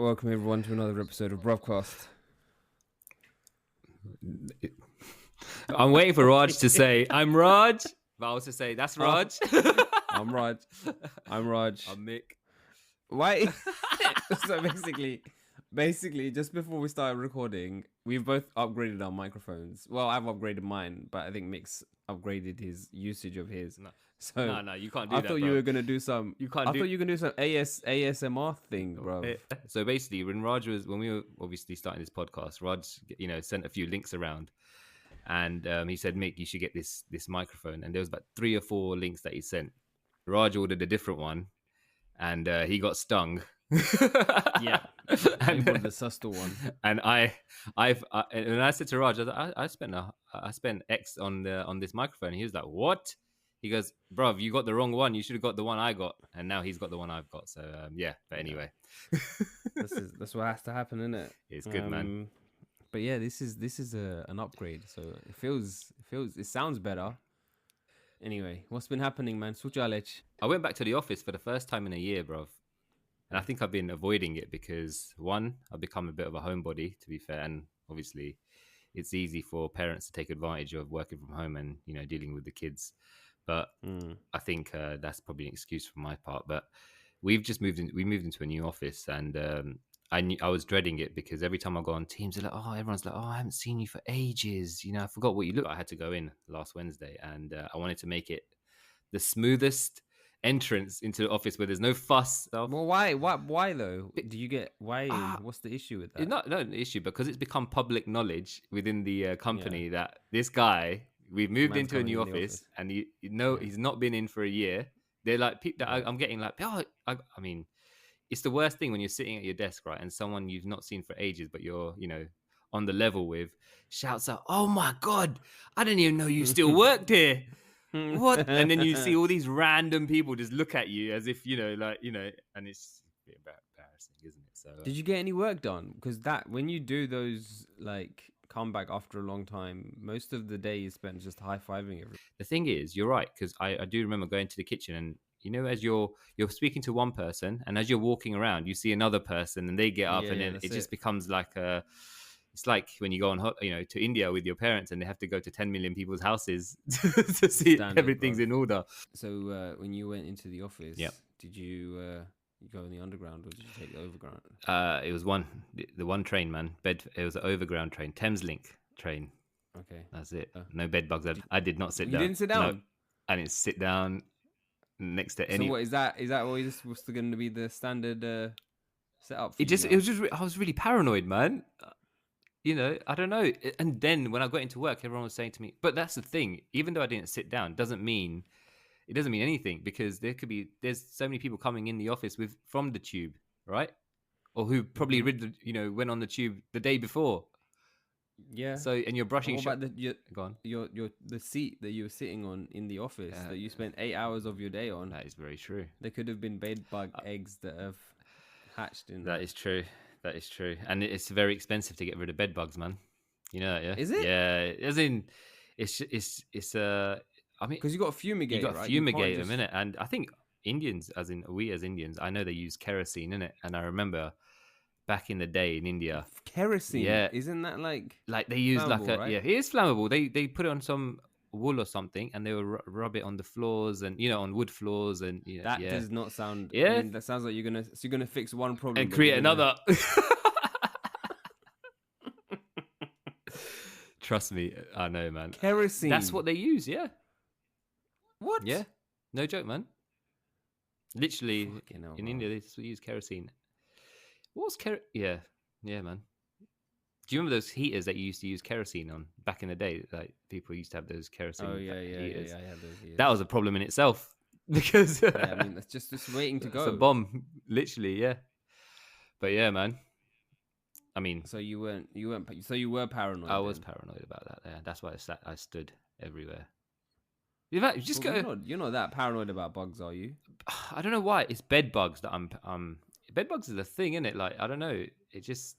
Welcome everyone to another episode of Bruvcast. I'm waiting for Raj to say, I'm Raj. But I also say, that's Raj. I'm Raj. I'm Raj. I'm Mick. Why? So basically, just before we started recording, we've both upgraded our microphones. Well, I've upgraded mine, but I think Mick's upgraded his usage of his. No, you can't do I that, thought bro. you were gonna do some. You can't I do- thought you were gonna do some ASMR thing, bro. So basically, when we were obviously starting this podcast, Raj, sent a few links around. And he said, Mick, you should get this microphone. And there was about 3 or 4 links that he sent. Raj ordered a different one, and he got stung. Yeah, I ordered the Sustal one. And I said to Raj, I spent X on this microphone. He was like, what? He goes, bruv, you got the wrong one. You should have got the one I got. And now he's got the one I've got. So yeah. But anyway, that's what has to happen, isn't it? It's good, man. But yeah, this is an upgrade, so it sounds better. Anyway, what's been happening, man? I went back to the office for the first time in a year, bruv. And I think I've been avoiding it because, one, I've become a bit of a homebody, to be fair. And obviously, it's easy for parents to take advantage of working from home and, dealing with the kids. But I think that's probably an excuse from my part. But we moved into a new office, and I was dreading it because every time I go on Teams, they're like, everyone's like, I haven't seen you for ages. I forgot what you look like. I had to go in last Wednesday, and I wanted to make it the smoothest entrance into the office where there's no fuss. Well, why though? Do you get why? What's the issue with that? It's not an issue because it's become public knowledge within the company that this guy, we've moved into a new office, and he's not been in for a year. They're like, I'm getting like, I mean, it's the worst thing when you're sitting at your desk, right, and someone you've not seen for ages, but you're, on the level with, shouts out, "Oh my God, I didn't even know you still worked here." What? And then you see all these random people just look at you as if, and it's a bit embarrassing, isn't it? So, did you get any work done? Because when you do those, come back after a long time, most of the day is spent just high-fiving everyone. The thing is, you're right, because I do remember going to the kitchen and, as you're speaking to one person, and as you're walking around, you see another person, and they get up, and then it just becomes like it's like when you go on, to India with your parents, and they have to go to 10 million people's houses to see everything's in order. So when you went into the office, did you go in the underground or did you take the overground? It was the one train, man. It was an overground train, Thameslink train. Okay, that's it. No bed bugs. I did not sit down. You didn't sit down? No, I didn't sit down next to any. So what is that? Is that what's going to be the standard setup? I was really paranoid, man. I don't know. And then when I got into work, everyone was saying to me, but that's the thing. Even though I didn't sit down, it doesn't mean anything, because there's so many people coming in the office from the tube, right? Or who probably went on the tube the day before. Yeah. So, and you're brushing. What about go on. the seat that you were sitting on in the office that you spent 8 hours of your day on? That is very true. There could have been bed bug eggs that have hatched in. That is true. That is true. And it's very expensive to get rid of bed bugs, man. You know that, yeah? Is it? Yeah. As in, it's I mean, because you got a fumigator. You got a fumigator, innit? And I think Indians, we as Indians, I know they use kerosene, innit? And I remember back in the day in India, kerosene. Yeah, isn't that like they use right? Yeah, it is flammable. They put it on some wool or something, and they will rub it on the floors and on wood floors, and that does not sound. Yeah, I mean, that sounds like you're gonna fix one problem and create another. Trust me, I know, man. Kerosene. That's what they use. Yeah. What? Yeah. No joke, man. Literally, hell, in India, they use kerosene. What's kerosene? Yeah, man. Do you remember those heaters that you used to use kerosene on back in the day? Like people used to have those kerosene. Oh yeah, heaters. I had those heaters. That was a problem in itself because I mean, that's just waiting to go. It's a bomb, literally. Yeah. But yeah, man. I mean, so you were paranoid. I was paranoid about that. Yeah, that's why I stood everywhere. You're not that paranoid about bugs, are you? I don't know why. It's bed bugs that I'm. Bed bugs is a thing, isn't it? Like I don't know. They're just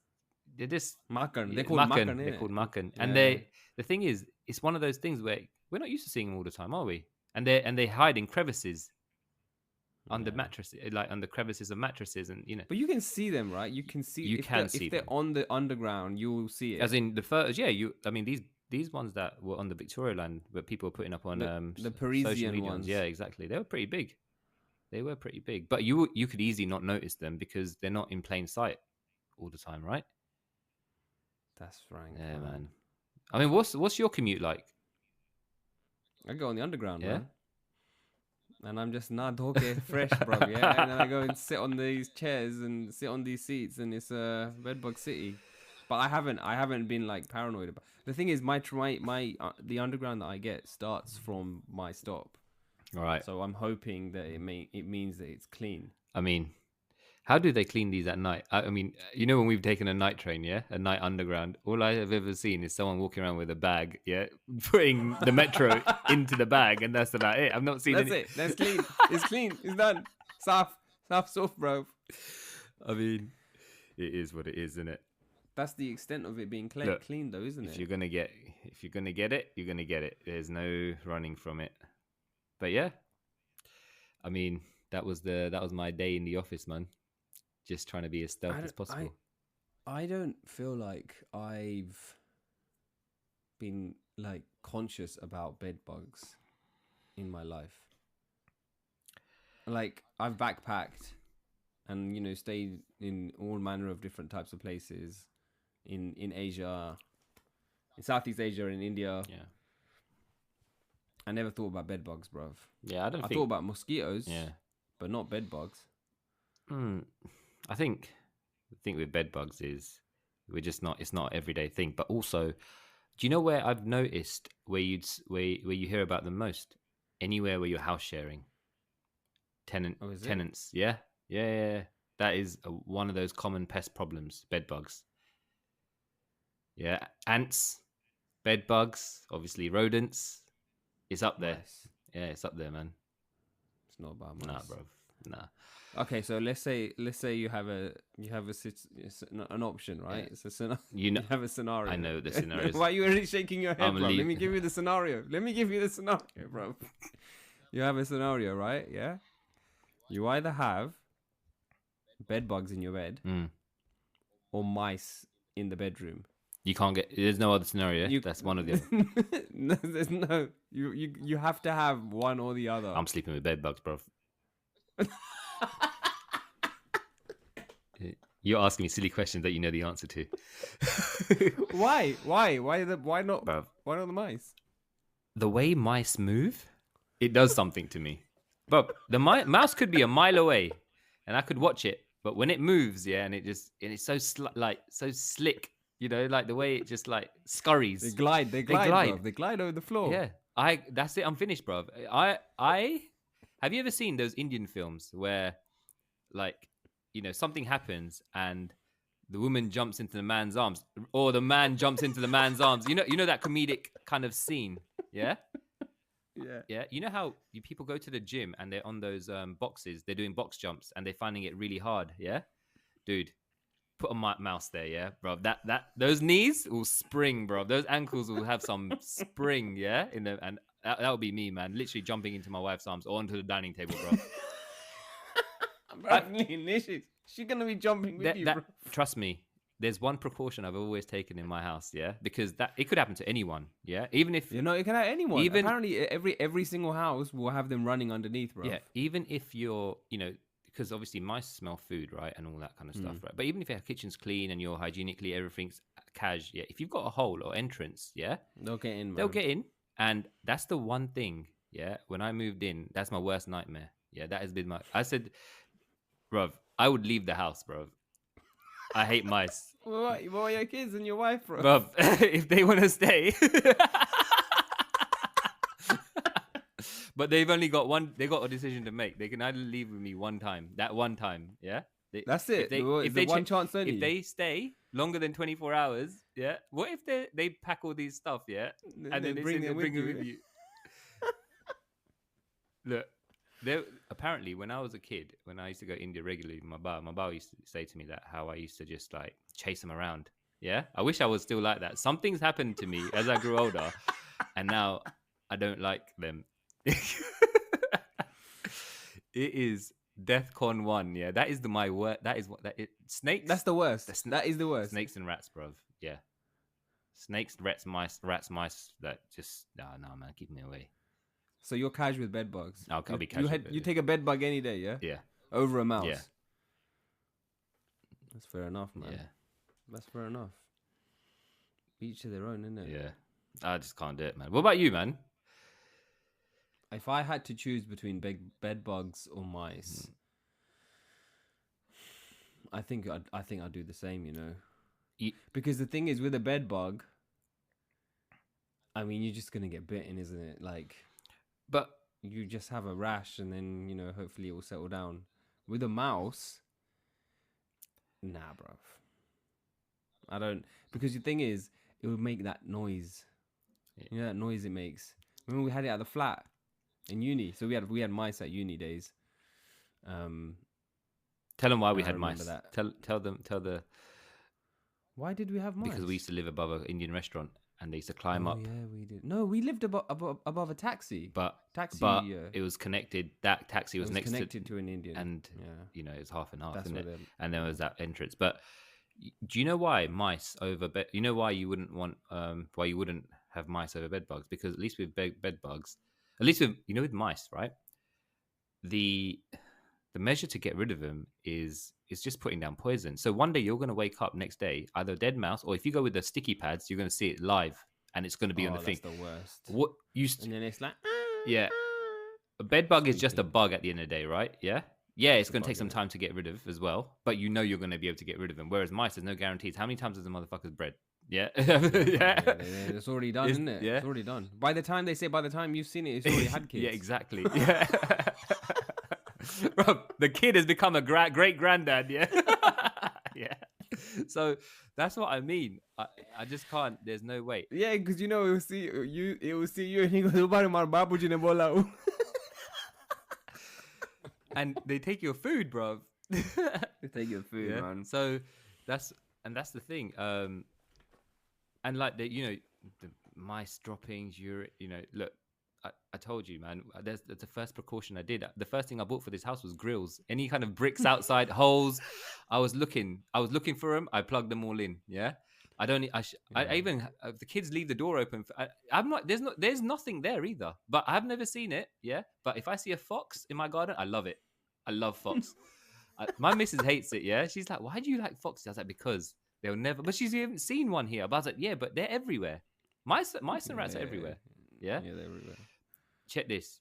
makan. They're called makan. They're called makan. Yeah. And the thing is, it's one of those things where we're not used to seeing them all the time, are we? And they hide in crevices. under mattresses, like under crevices of mattresses, and But you can see them, right? You can see. You can see if they're them. on the underground, you will see it. As in the photos, yeah. I mean, these ones that were on the Victoria line, that people were putting up on the social Parisian media ones. Yeah, exactly. They were pretty big. But you could easily not notice them because they're not in plain sight all the time, right? That's frank. Yeah, man. I mean, what's your commute like? I go on the underground, Yeah? man. And I'm just okay, fresh, bro. Yeah, and then I go and sit on these chairs and sit on these seats, and it's bedbug city. But I haven't been like paranoid about. The thing is, the underground that I get starts from my stop. All right. So I'm hoping that it means that it's clean. I mean, how do they clean these at night? I mean, you know, when we've taken a night train, yeah, a night underground, all I have ever seen is someone walking around with a bag, yeah, putting the metro into the bag, and that's about it. I've not seen it. That's clean. It's clean. It's done. Soft, bro. I mean, it is what it is, isn't it? That's the extent of it being clean, though, isn't it? If you're gonna get it, you're gonna get it. There's no running from it. But yeah, I mean, that was my day in the office, man. Just trying to be as stealth as possible. I don't feel like I've been like conscious about bed bugs in my life. Like I've backpacked and, you know, stayed in all manner of different types of places in Asia, in Southeast Asia, in India. Yeah. I never thought about bed bugs, bruv. Yeah, I thought about mosquitoes. Yeah. But not bed bugs. I think the thing with bed bugs is it's not an everyday thing. But also, do you know where I've noticed where you hear about them most? Anywhere where you're house sharing. Tenants. Yeah. That is one of those common pest problems, bed bugs. Yeah, ants, bed bugs, obviously rodents. It's up there. Nice. Yeah, it's up there, man. It's not about mice. Nah, bro. Nah. Okay, so let's say you have an option, right? Yeah. It's you have a scenario. I know the scenario. Why are you already shaking your head, bro? Let me give you the scenario. Bro. You have a scenario, right? Yeah. You either have bed bugs in your bed or mice in the bedroom. You can't get. There's no other scenario. That's one of the other. No, there's no. You have to have one or the other. I'm sleeping with bed bugs, bro. You're asking me silly questions that you know the answer to. Why not? Bruv. Why not the mice? The way mice move, it does something to me. But the mouse could be a mile away, and I could watch it. But when it moves, yeah, and it's so so slick. You know, like the way it just like scurries. They glide. Bro. They glide over the floor. Yeah, that's it. I'm finished, bro. Have you ever seen those Indian films where, like, you know, something happens and the woman jumps into the man's arms, or the man jumps into the man's arms? You know that comedic kind of scene. Yeah. Yeah. You know how people go to the gym and they're on those boxes. They're doing box jumps and they're finding it really hard. Yeah, dude. Put a mouse there, yeah, bro. Those knees will spring, bro. Those ankles will have some spring, yeah, in them, and that would be me, man. Literally jumping into my wife's arms or onto the dining table, bro. She's gonna be jumping with you, bro. Trust me. There's one precaution I've always taken in my house, yeah, because it could happen to anyone, yeah. Even if it can happen to anyone. Apparently, every single house will have them running underneath, bro. Yeah, even if you're, you know. Because obviously mice smell food, right? And all that kind of stuff, right? But even if your kitchen's clean and you're hygienically, everything's cash, yeah. If you've got a hole or entrance, yeah. They'll get in, man. They'll get in. And that's the one thing, yeah. When I moved in, that's my worst nightmare. Yeah, that has been I said, bruv, I would leave the house, bruv. I hate mice. What are your kids and your wife, bro? Bruv, if they want to stay... But they've only got they got a decision to make. They can either leave with me one time, yeah? That's it. If they one chance only. If they stay longer than 24 hours, yeah? What if they pack all these stuff, yeah? And then they bring it with you. Look, apparently when I was a kid, when I used to go to India regularly with my bar used to say to me that how I used to just like chase them around, yeah? I wish I was still like that. Something's happened to me as I grew older, and now I don't like them. It is Deathcon 1. Yeah, that is my word. That is what that is. Snakes. That's the worst. The That is the worst. Snakes and rats, bruv. Yeah. Snakes, mice. That just no, man. Keep me away. So you're casual with bed bugs. I'll be casual. You take a bed bug any day, yeah? Yeah. Over a mouse. Yeah. That's fair enough, man. Yeah. That's fair enough. Each to their own, isn't it? Yeah. I just can't do it, man. What about you, man? If I had to choose between bed bugs or mice, I think I'd do the same, you know. Because the thing is, with a bed bug, I mean, you're just gonna get bitten, isn't it? Like, but you just have a rash, and then, you know, hopefully it will settle down. With a mouse, nah, bruv. I don't, because the thing is, it would make that noise. Yeah. You know that noise it makes. Remember we had it at the flat in uni, so we had mice at uni days. Tell them why we had mice. That. Tell the. Why did we have mice? Because we used to live above an Indian restaurant, and they used to climb up. Yeah, we did. No, we lived above a taxi. But it was connected. That taxi was connected to an Indian, and you know, it was half and half, That's isn't it? They're... And there was that entrance. But do you know why mice over bed? You know why you wouldn't want why you wouldn't have mice over bed bugs? Because at least with bed bugs, at least with, you know, with mice, right? The measure to get rid of them is just putting down poison. So one day you're going to wake up next day, either a dead mouse, or if you go with the sticky pads, you're going to see it live, and it's going to be on the thing. That's the worst. What you? And then it's like, yeah, a bed bug is just a bug at the end of the day, right? Yeah. Yeah, it's going to take some time to get rid of as well, but you know you're going to be able to get rid of them. Whereas mice, there's no guarantees. How many times has the motherfuckers bred? Yeah. It's already done, isn't it? Yeah. It's already done. By the time you've seen it, it's already had kids. Yeah, exactly. Yeah. Bro, the kid has become a great granddad. Yeah. Yeah. So that's what I mean. I just can't. There's no way. Yeah, because you know it will see you, and he goes, "Babuji ne bola." And they take your food, bro. They take your food, yeah? man. So that's the thing. And like the mice droppings, you know, look, I told you, man. That's the first precaution I did. The first thing I bought for this house was grills. Any kind of bricks outside, holes. I was looking for them. I plugged them all in. Yeah. I even if the kids leave the door open. I'm not. There's nothing there either. But I've never seen it. Yeah. But if I see a fox in my garden, I love it. I love fox. My missus hates it. Yeah. She's like, "Why do you like foxes?" I was like, "Because they'll never." But she's even seen one here. But I was like, "Yeah, but they're everywhere. Mice and rats are everywhere. Yeah. Yeah, they're everywhere." Check this.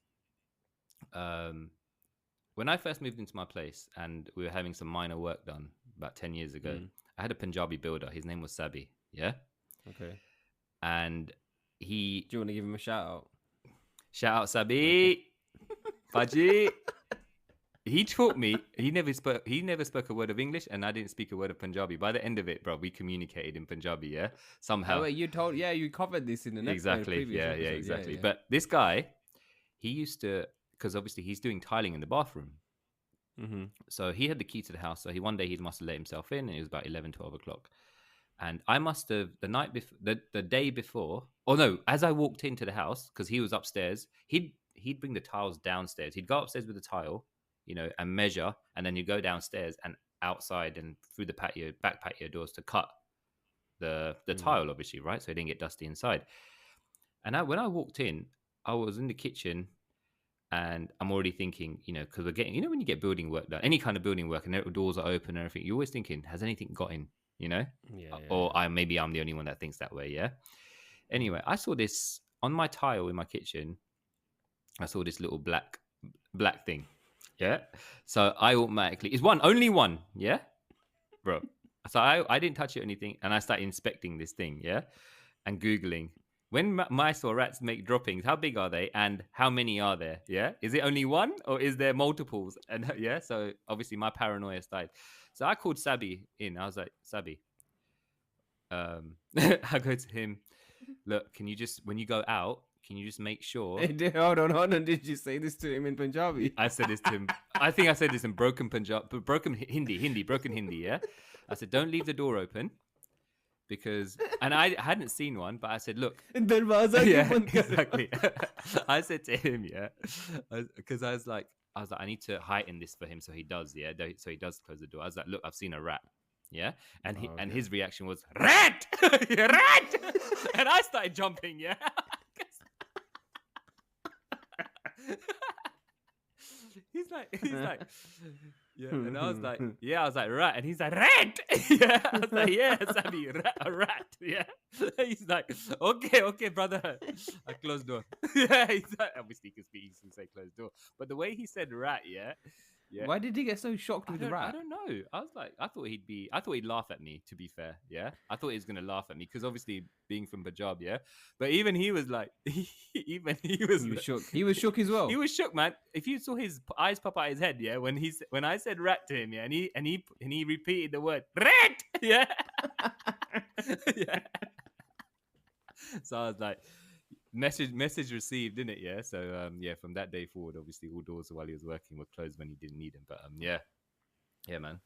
When I first moved into my place and we were having some minor work done about 10 years ago, I had a Punjabi builder. His name was Sabi. Yeah. Okay. And do you want to give him a shout out? Shout out Sabi. Faji. He taught me. He never spoke a word of English, and I didn't speak a word of Punjabi. By the end of it, bro, we communicated in Punjabi. Yeah. Somehow. Oh, wait, you covered this in the next exactly. Yeah. Exactly. Yeah. But this guy, he used to, because obviously he's doing tiling in the bathroom. Mm-hmm. So he had the key to the house. So one day he must have let himself in, and it was about 11, 12 o'clock. And I must have, the day before, or no, as I walked into the house, because he was upstairs, he'd bring the tiles downstairs. He'd go upstairs with the tile, you know, and measure, and then you go downstairs and outside and through the back patio doors to cut the tile, obviously, right? So it didn't get dusty inside. And when I walked in, I was in the kitchen, and I'm already thinking, you know, because we're getting, you know, when you get building work done, any kind of building work, and the doors are open and everything, you're always thinking, has anything got in, you know? Or maybe I'm the only one that thinks that way, yeah? Anyway, I saw this on my tile in my kitchen. I saw this little black thing, yeah? So I automatically, it's only one, yeah? Bro. So I didn't touch it or anything, and I started inspecting this thing, yeah? And Googling, when mice or rats make droppings, how big are they and how many are there? Yeah. Is it only one or is there multiples? And yeah. So obviously my paranoia started. So I called Sabi in. I was like, Sabi, I go to him. Look, can you just, when you go out, can you just make sure? Hold on. Did you say this to him in Punjabi? I said this to him. I think I said this in broken Hindi. Yeah. I said, don't leave the door open. Because, and I hadn't seen one, but I said, look. Yeah, exactly. I said to him, yeah, because I was like, I was like, I need to heighten this for him, so he does, yeah. So he does close the door. I was like, look, I've seen a rat, yeah, and and his reaction was rat, rat, and I started jumping, yeah. He's like, yeah, and I was like, rat, and he's like, rat, yeah. I was like, yeah, Sammy, a rat, yeah. He's like, okay, brother. I closed door. Yeah, he's like, obviously he can speak, he can say closed door, but the way he said rat, yeah. Why did he get so shocked with the rat? I don't know. I was like, I thought he'd laugh at me. To be fair, yeah, I thought he was gonna laugh at me because obviously being from Punjab, yeah. But even he was like, he was shook. He was shook as well. He was shook, man. If you saw his eyes pop out his head, yeah, when I said rat to him, yeah, and he repeated the word rat, yeah, yeah. So I was like, message received, didn't it? Yeah. So yeah, from that day forward, obviously all doors while he was working were closed when he didn't need them. But yeah, man.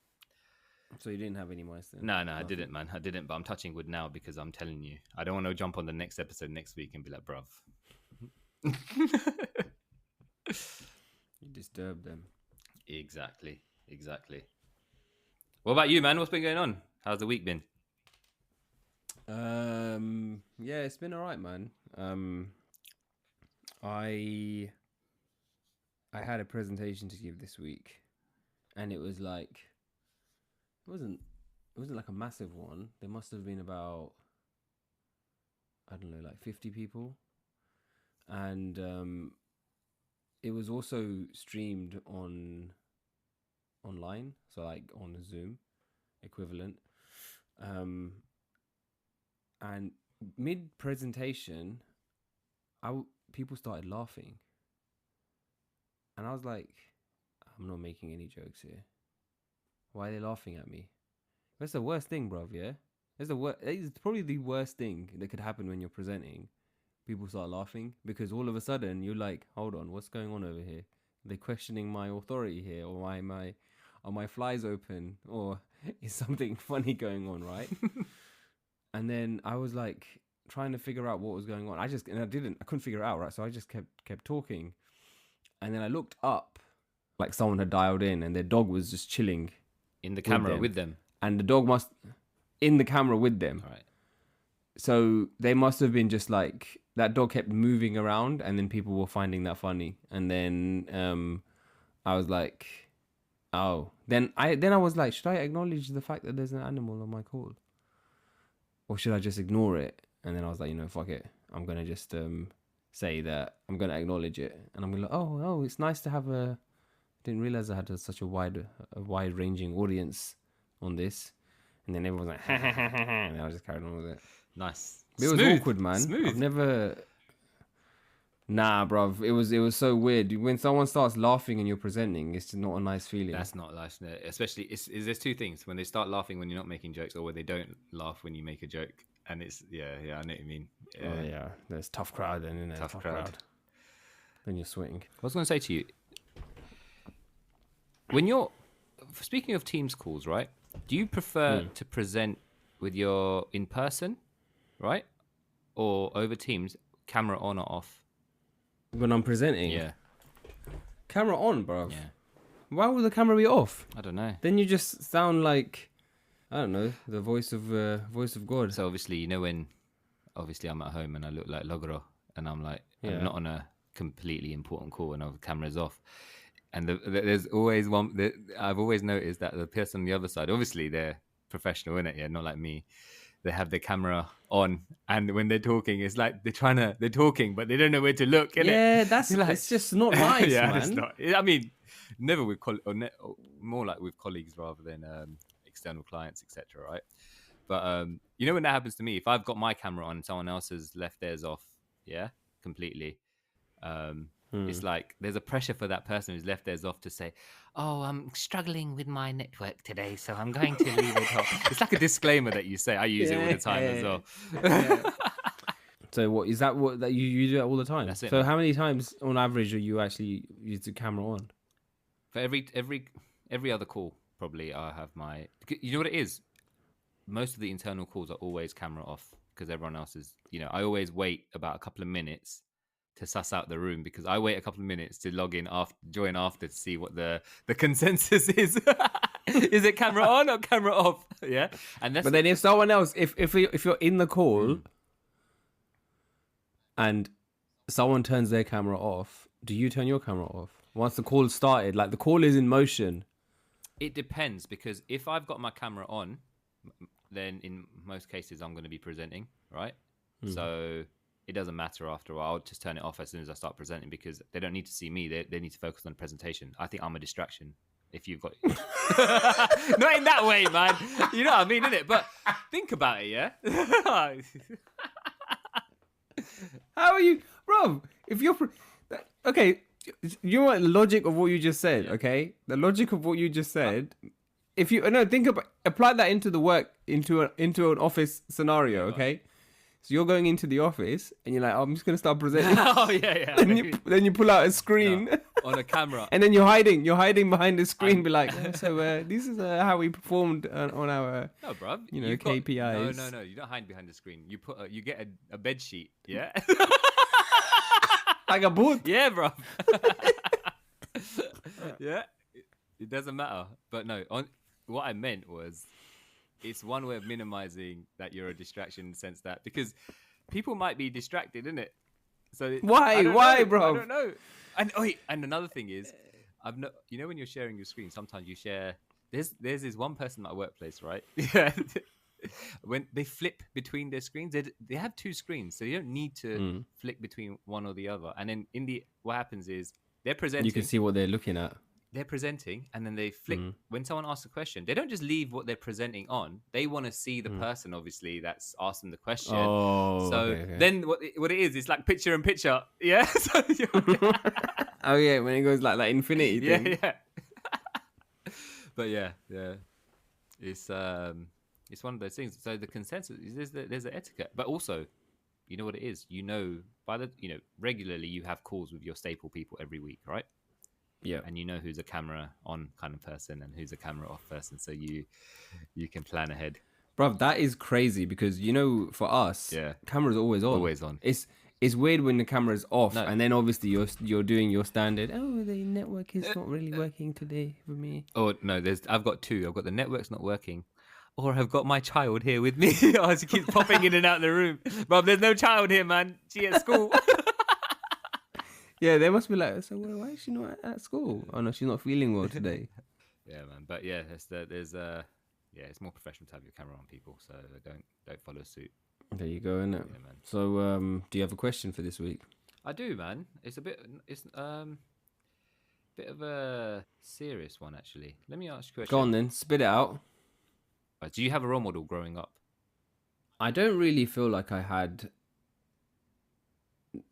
So you didn't have any mice then? No, I didn't, man. I didn't. But I'm touching wood now because I'm telling you, I don't want to jump on the next episode next week and be like, bruv. You disturb them. Exactly. What about you, man? What's been going on? How's the week been? Yeah, it's been alright, man. I had a presentation to give this week, and it was like, it wasn't like a massive one. There must have been about, I don't know, like 50 people, and it was also streamed online, so like on a Zoom equivalent. And mid presentation, people started laughing, and I was like, I'm not making any jokes here. Why are they laughing at me? That's the worst thing, bruv. Yeah, it's probably the worst thing that could happen when you're presenting. People start laughing because all of a sudden you're like, hold on, what's going on over here? They're questioning my authority here, or are my flies open, or is something funny going on, right? And then I was like trying to figure out what was going on. I couldn't figure it out, right? So I just kept talking. And then I looked up, like someone had dialed in, and their dog was just chilling in the camera with them. And the dog in the camera with them. All right. So they must have been just like, that dog kept moving around, and then people were finding that funny. And then I was like, oh. Then I was like, should I acknowledge the fact that there's an animal on my call? Or should I just ignore it? And then I was like, fuck it. I'm going to just say that I'm going to acknowledge it. And I'm going to like, oh, it's nice to have didn't realize I had such a wide-ranging audience on this. And then everyone was like, ha, ha, ha, ha, ha. And I just carried on with it. Nice. It was awkward, man. Smooth. I've never... Nah, bruv. It was so weird. When someone starts laughing and you're presenting, it's not a nice feeling. That's not nice. No. Especially, there's two things. When they start laughing when you're not making jokes, or when they don't laugh when you make a joke. And it's, yeah, I know what you mean. Yeah. Oh, yeah. There's tough crowd then, isn't it? Tough crowd. Then you're sweating. I was going to say to you, when you're, speaking of Teams calls, right? Do you prefer to present with your in person, right? Or over Teams, camera on or off? When I'm presenting? Yeah. Camera on, bro. Yeah. Why would the camera be off? I don't know. Then you just sound like, I don't know, the voice of God. So obviously, when obviously I'm at home and I look like Logro, and I'm like, I'm not on a completely important call and the camera's off. And there's always one, I've always noticed that the person on the other side, obviously they're professional, innit? Yeah, not like me. They have their camera on, and when they're talking, it's like they're talking, but they don't know where to look. Innit? Yeah, that's like, it's just not nice, yeah, man. It's not. I mean, never with more like with colleagues rather than external clients, etc. Right? But when that happens to me, if I've got my camera on, someone else has left theirs off, yeah, completely. It's like there's a pressure for that person who's left theirs off to say, oh, I'm struggling with my network today, so I'm going to leave it off. It's like a disclaimer that you say. I use it all the time as well. Yeah. So what is that? What that you do that all the time? That's it. So how many times on average are you actually use the camera on? For every other call, probably I have my. You know what it is? Most of the internal calls are always camera off because everyone else is. I always wait about a couple of minutes to suss out the room because I wait a couple of minutes to log in after, join after to see what the consensus is. Is it camera on or camera off? Yeah, and that's. But then if someone else, if you're in the call, and someone turns their camera off, do you turn your camera off once the call started? Like the call is in motion. It depends because if I've got my camera on, then in most cases I'm going to be presenting, right? So it doesn't matter after a while. I'll just turn it off as soon as I start presenting because they don't need to see me. They need to focus on the presentation. I think I'm a distraction if you've got... Not in that way, man. You know what I mean, innit? But think about it, yeah? How are you... Bro, if you're... Okay, you know what the logic of what you just said, okay? The logic of what you just said... If you... No, think about... Apply that into the work, into an office scenario, okay? So you're going into the office and you're like, oh, I'm just gonna start presenting. Oh yeah. Then you pull out a screen on a camera, and then you're hiding behind the screen. Be like, so this is how we performed on our bro. KPIs. No. You don't hide behind the screen. You put you get a bed sheet, yeah, like a booth. Yeah, bro. Yeah, it doesn't matter. But no, what I meant was. It's one way of minimizing that you're a distraction in the sense that because people might be distracted, isn't it? So why, bro? I don't know. And another thing is, you know when you're sharing your screen, sometimes you share. There's this one person at my workplace, right? Yeah. When they flip between their screens, they have two screens, so you don't need to flick between one or the other. And then what happens is they're presenting. You can see what they're looking at. They're presenting and then they flick when someone asks a question. They don't just leave what they're presenting on. They want to see the person, obviously, that's asked them the question. Oh, so okay. Then what it is, it's like picture in picture. Yeah. Oh yeah, when it goes like that infinity thing. Yeah. But yeah. It's one of those things. So the consensus is there's an etiquette, but also, you know what it is. Regularly you have calls with your staple people every week, right? Yeah, and you know who's a camera on kind of person and who's a camera off person, so you can plan ahead. Bro, that is crazy because for us, camera's always on. Always on. It's weird when the camera's off, and then obviously you're doing your standard. Oh, the network is not really working today for me. Oh no, I've got two. I've got the network's not working, or I've got my child here with me. Oh, she keeps popping in and out of the room. Bro, there's no child here, man. She at school. Yeah, they must be like, so why is she not at school? Oh no, she's not feeling well today. Yeah, man. But yeah, it's more professional to have your camera on people, so don't follow suit. There you go, innit? Yeah, man. So, do you have a question for this week? I do, man. It's bit of a serious one, actually. Let me ask you a question. Go on then, spit it out. Do you have a role model growing up? I don't really feel like I had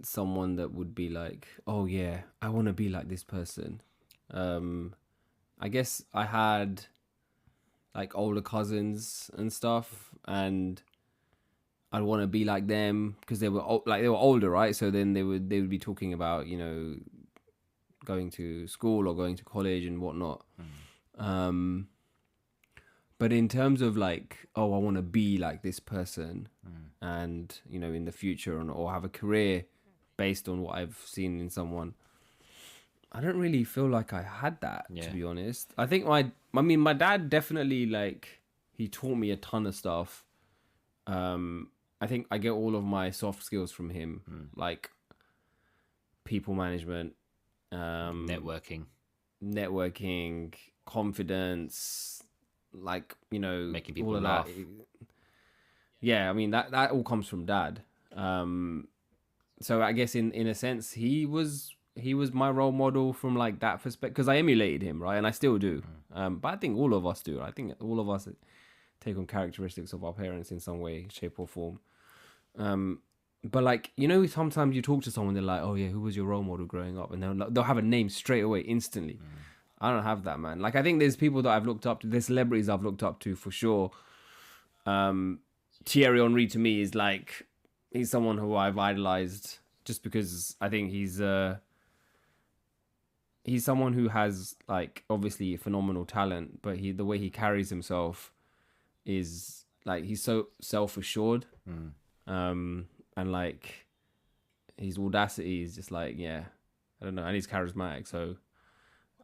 someone that would be like, oh yeah, I want to be like this person. I guess I had like older cousins and stuff, and I'd want to be like them because they were older, right? So then they would be talking about going to school or going to college and whatnot. But in terms of like, oh, I want to be like this person, and in the future or have a career based on what I've seen in someone, I don't really feel like I had that, to be honest. I think my dad definitely, like, he taught me a ton of stuff. I think I get all of my soft skills from him, like people management, networking, confidence, like, making people all of laugh. that. Yeah, I mean, that all comes from dad. So I guess in a sense, he was my role model from like that perspective, because I emulated him, right? And I still do. But I think all of us do. I think all of us take on characteristics of our parents in some way, shape or form. But like, sometimes you talk to someone, they're like, oh yeah, who was your role model growing up? And they'll have a name straight away, instantly. I don't have that, man. Like, I think there's people that I've looked up to, there's celebrities I've looked up to for sure. Thierry Henry to me is like, he's someone who I've idolized just because I think he's someone who has, like, obviously phenomenal talent, but the way he carries himself is like, he's so self-assured. And like, his audacity is just like, yeah, I don't know, and he's charismatic. So,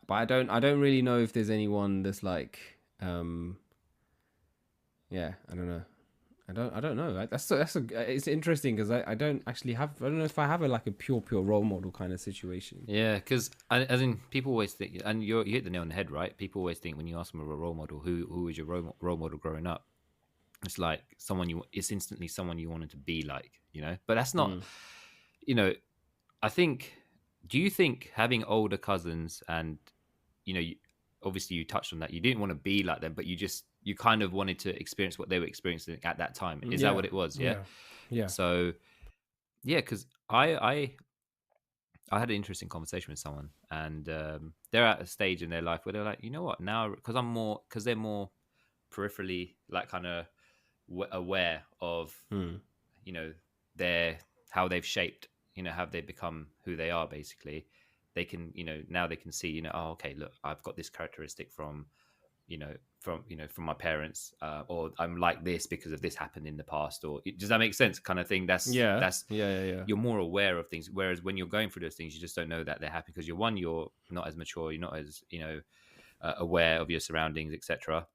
but I don't really know if there's anyone that's like, yeah, I don't know. I don't know. It's interesting because I don't actually have. I don't know if I have a pure role model kind of situation. Yeah, because as in people always think, and you hit the nail on the head, right? People always think when you ask them a role model, who was your role model growing up? It's like it's instantly someone you wanted to be like, you know. But that's not, you know. I think. Do you think having older cousins and, you know, obviously you touched on that, you didn't want to be like them, but you kind of wanted to experience what they were experiencing at that time. Is that what it was? Yeah. Yeah. So yeah, because I had an interesting conversation with someone, and they're at a stage in their life where they're like, you know what, now because they're more peripherally like kind of aware of, you know, their how they've shaped, you know, have they become who they are basically. They can, you know, now they can see, you know, oh, okay, look, I've got this characteristic from from my parents, or I'm like this because of this happened in the past, or does that make sense? Kind of thing. That's Yeah. You're more aware of things, whereas when you're going through those things, you just don't know that they're happening because you're not as mature, you're not as, you know, aware of your surroundings, etc.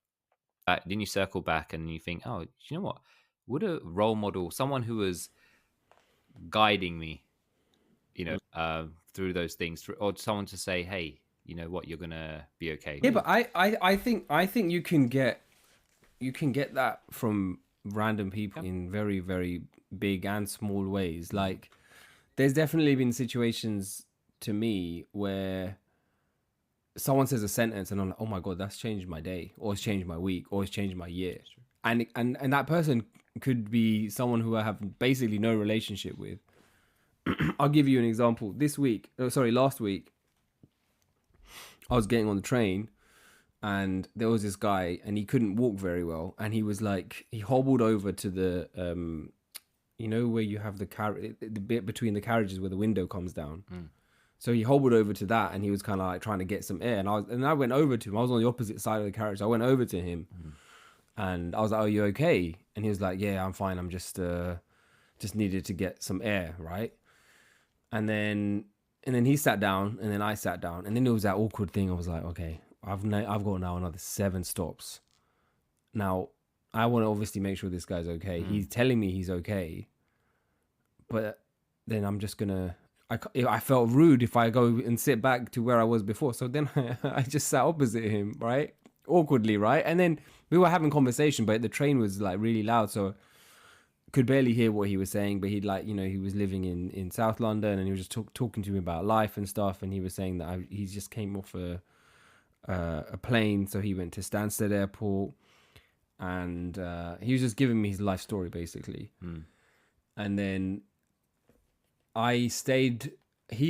Then you circle back and you think, oh, you know what? Would a role model, someone who was guiding me, you know, through those things, or someone to say, hey, you know what, you're gonna be okay. Yeah, but I think you can get that from random people in very, very big and small ways. Like, there's definitely been situations to me where someone says a sentence and I'm like, oh my God, that's changed my day, or it's changed my week, or it's changed my year. And that person could be someone who I have basically no relationship with. I'll give you an example. Last week, I was getting on the train and there was this guy and he couldn't walk very well. And he was like, he hobbled over to the, you know, where you have the bit between the carriages where the window comes down. So he hobbled over to that and he was kind of like trying to get some air. And I went over to him. I was on the opposite side of the carriage. I went over to him and I was like, "Oh, you okay?" And he was like, "Yeah, I'm fine. I'm just needed to get some air." Right. And then he sat down and then I sat down and then it was that awkward thing. I was like, okay, I've got now another 7 stops. Now I want to obviously make sure this guy's okay. He's telling me he's okay, but then I'm just gonna. I felt rude if I go and sit back to where I was before. So then I just sat opposite him, right? Awkwardly, right? And then we were having conversation, but the train was like really loud, so could barely hear what he was saying. But he'd like, you know, he was living in South London and he was just talking to me about life and stuff. And he was saying that he just came off a plane, so he went to Stansted Airport, and he was just giving me his life story basically. And then I stayed.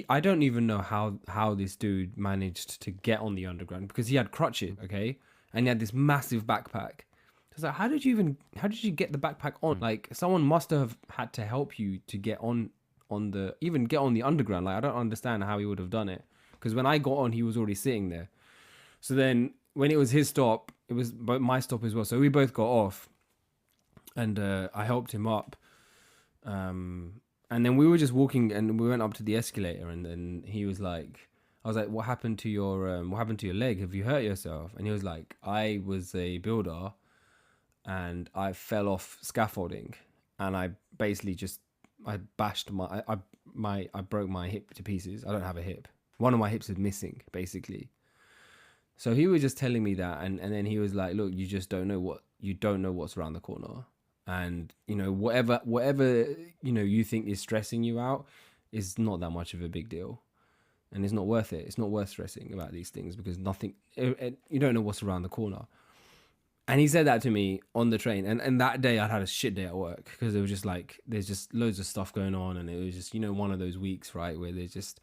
I don't even know how this dude managed to get on the underground because he had crutches, okay, and he had this massive backpack. I was like, how did you get the backpack on? Like, someone must have had to help you to get on the underground. Like, I don't understand how he would have done it because when I got on, he was already sitting there. So then when it was his stop, it was my stop as well. So we both got off, and I helped him up. And then we were just walking, and we went up to the escalator, and then he was like, I was like, what happened to your leg? Have you hurt yourself? And he was like, I was a builder and I fell off scaffolding and I basically I bashed I broke my hip to pieces. I don't have a hip. One of my hips is missing basically. So he was just telling me that, and then he was like, look, you don't know what's around the corner. And, you know, whatever, you know, you think is stressing you out is not that much of a big deal. And it's not worth it. It's not worth stressing about these things because you don't know what's around the corner. And he said that to me on the train. And that day I'd had a shit day at work because it was just like, there's just loads of stuff going on. And it was just, you know, one of those weeks, right, where it's just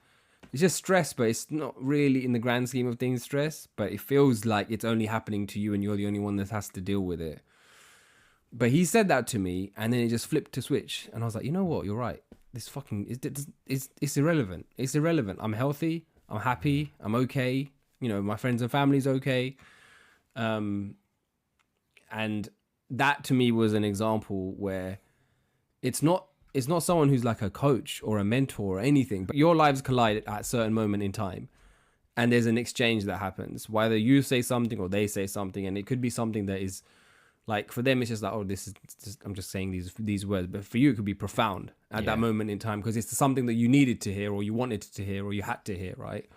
stress, but it's not really in the grand scheme of things stress, but it feels like it's only happening to you and you're the only one that has to deal with it. But he said that to me, and then it just flipped to switch, and I was like, you know what? You're right. This fucking it's irrelevant. It's irrelevant. I'm healthy. I'm happy. I'm okay. You know, my friends and family's okay. And that to me was an example where it's not it's not someone who's like a coach or a mentor or anything, but your lives collide at a certain moment in time. And there's an exchange that happens. Whether you say something or they say something, and it could be something that is like, for them, it's just like, oh, this is just, I'm just saying these words. But for you, it could be profound at that moment in time because it's something that you needed to hear or you wanted to hear or you had to hear, right?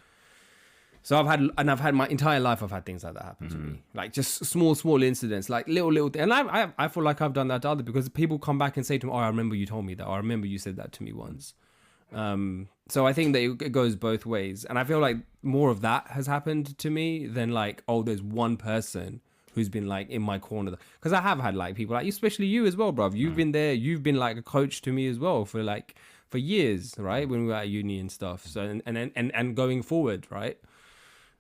So I've had my entire life, I've had things like that happen to me. Like just small incidents, like little and I feel like I've done that to others because people come back and say to me, oh, I remember you told me that, or I remember you said that to me once. So I think that it goes both ways. And I feel like more of that has happened to me than like, oh, there's one person who's been like in my corner. Because I have had like people like, especially you as well, bruv. You've been there. You've been like a coach to me as well for years, right? When we were at uni and stuff. So, and going forward, right?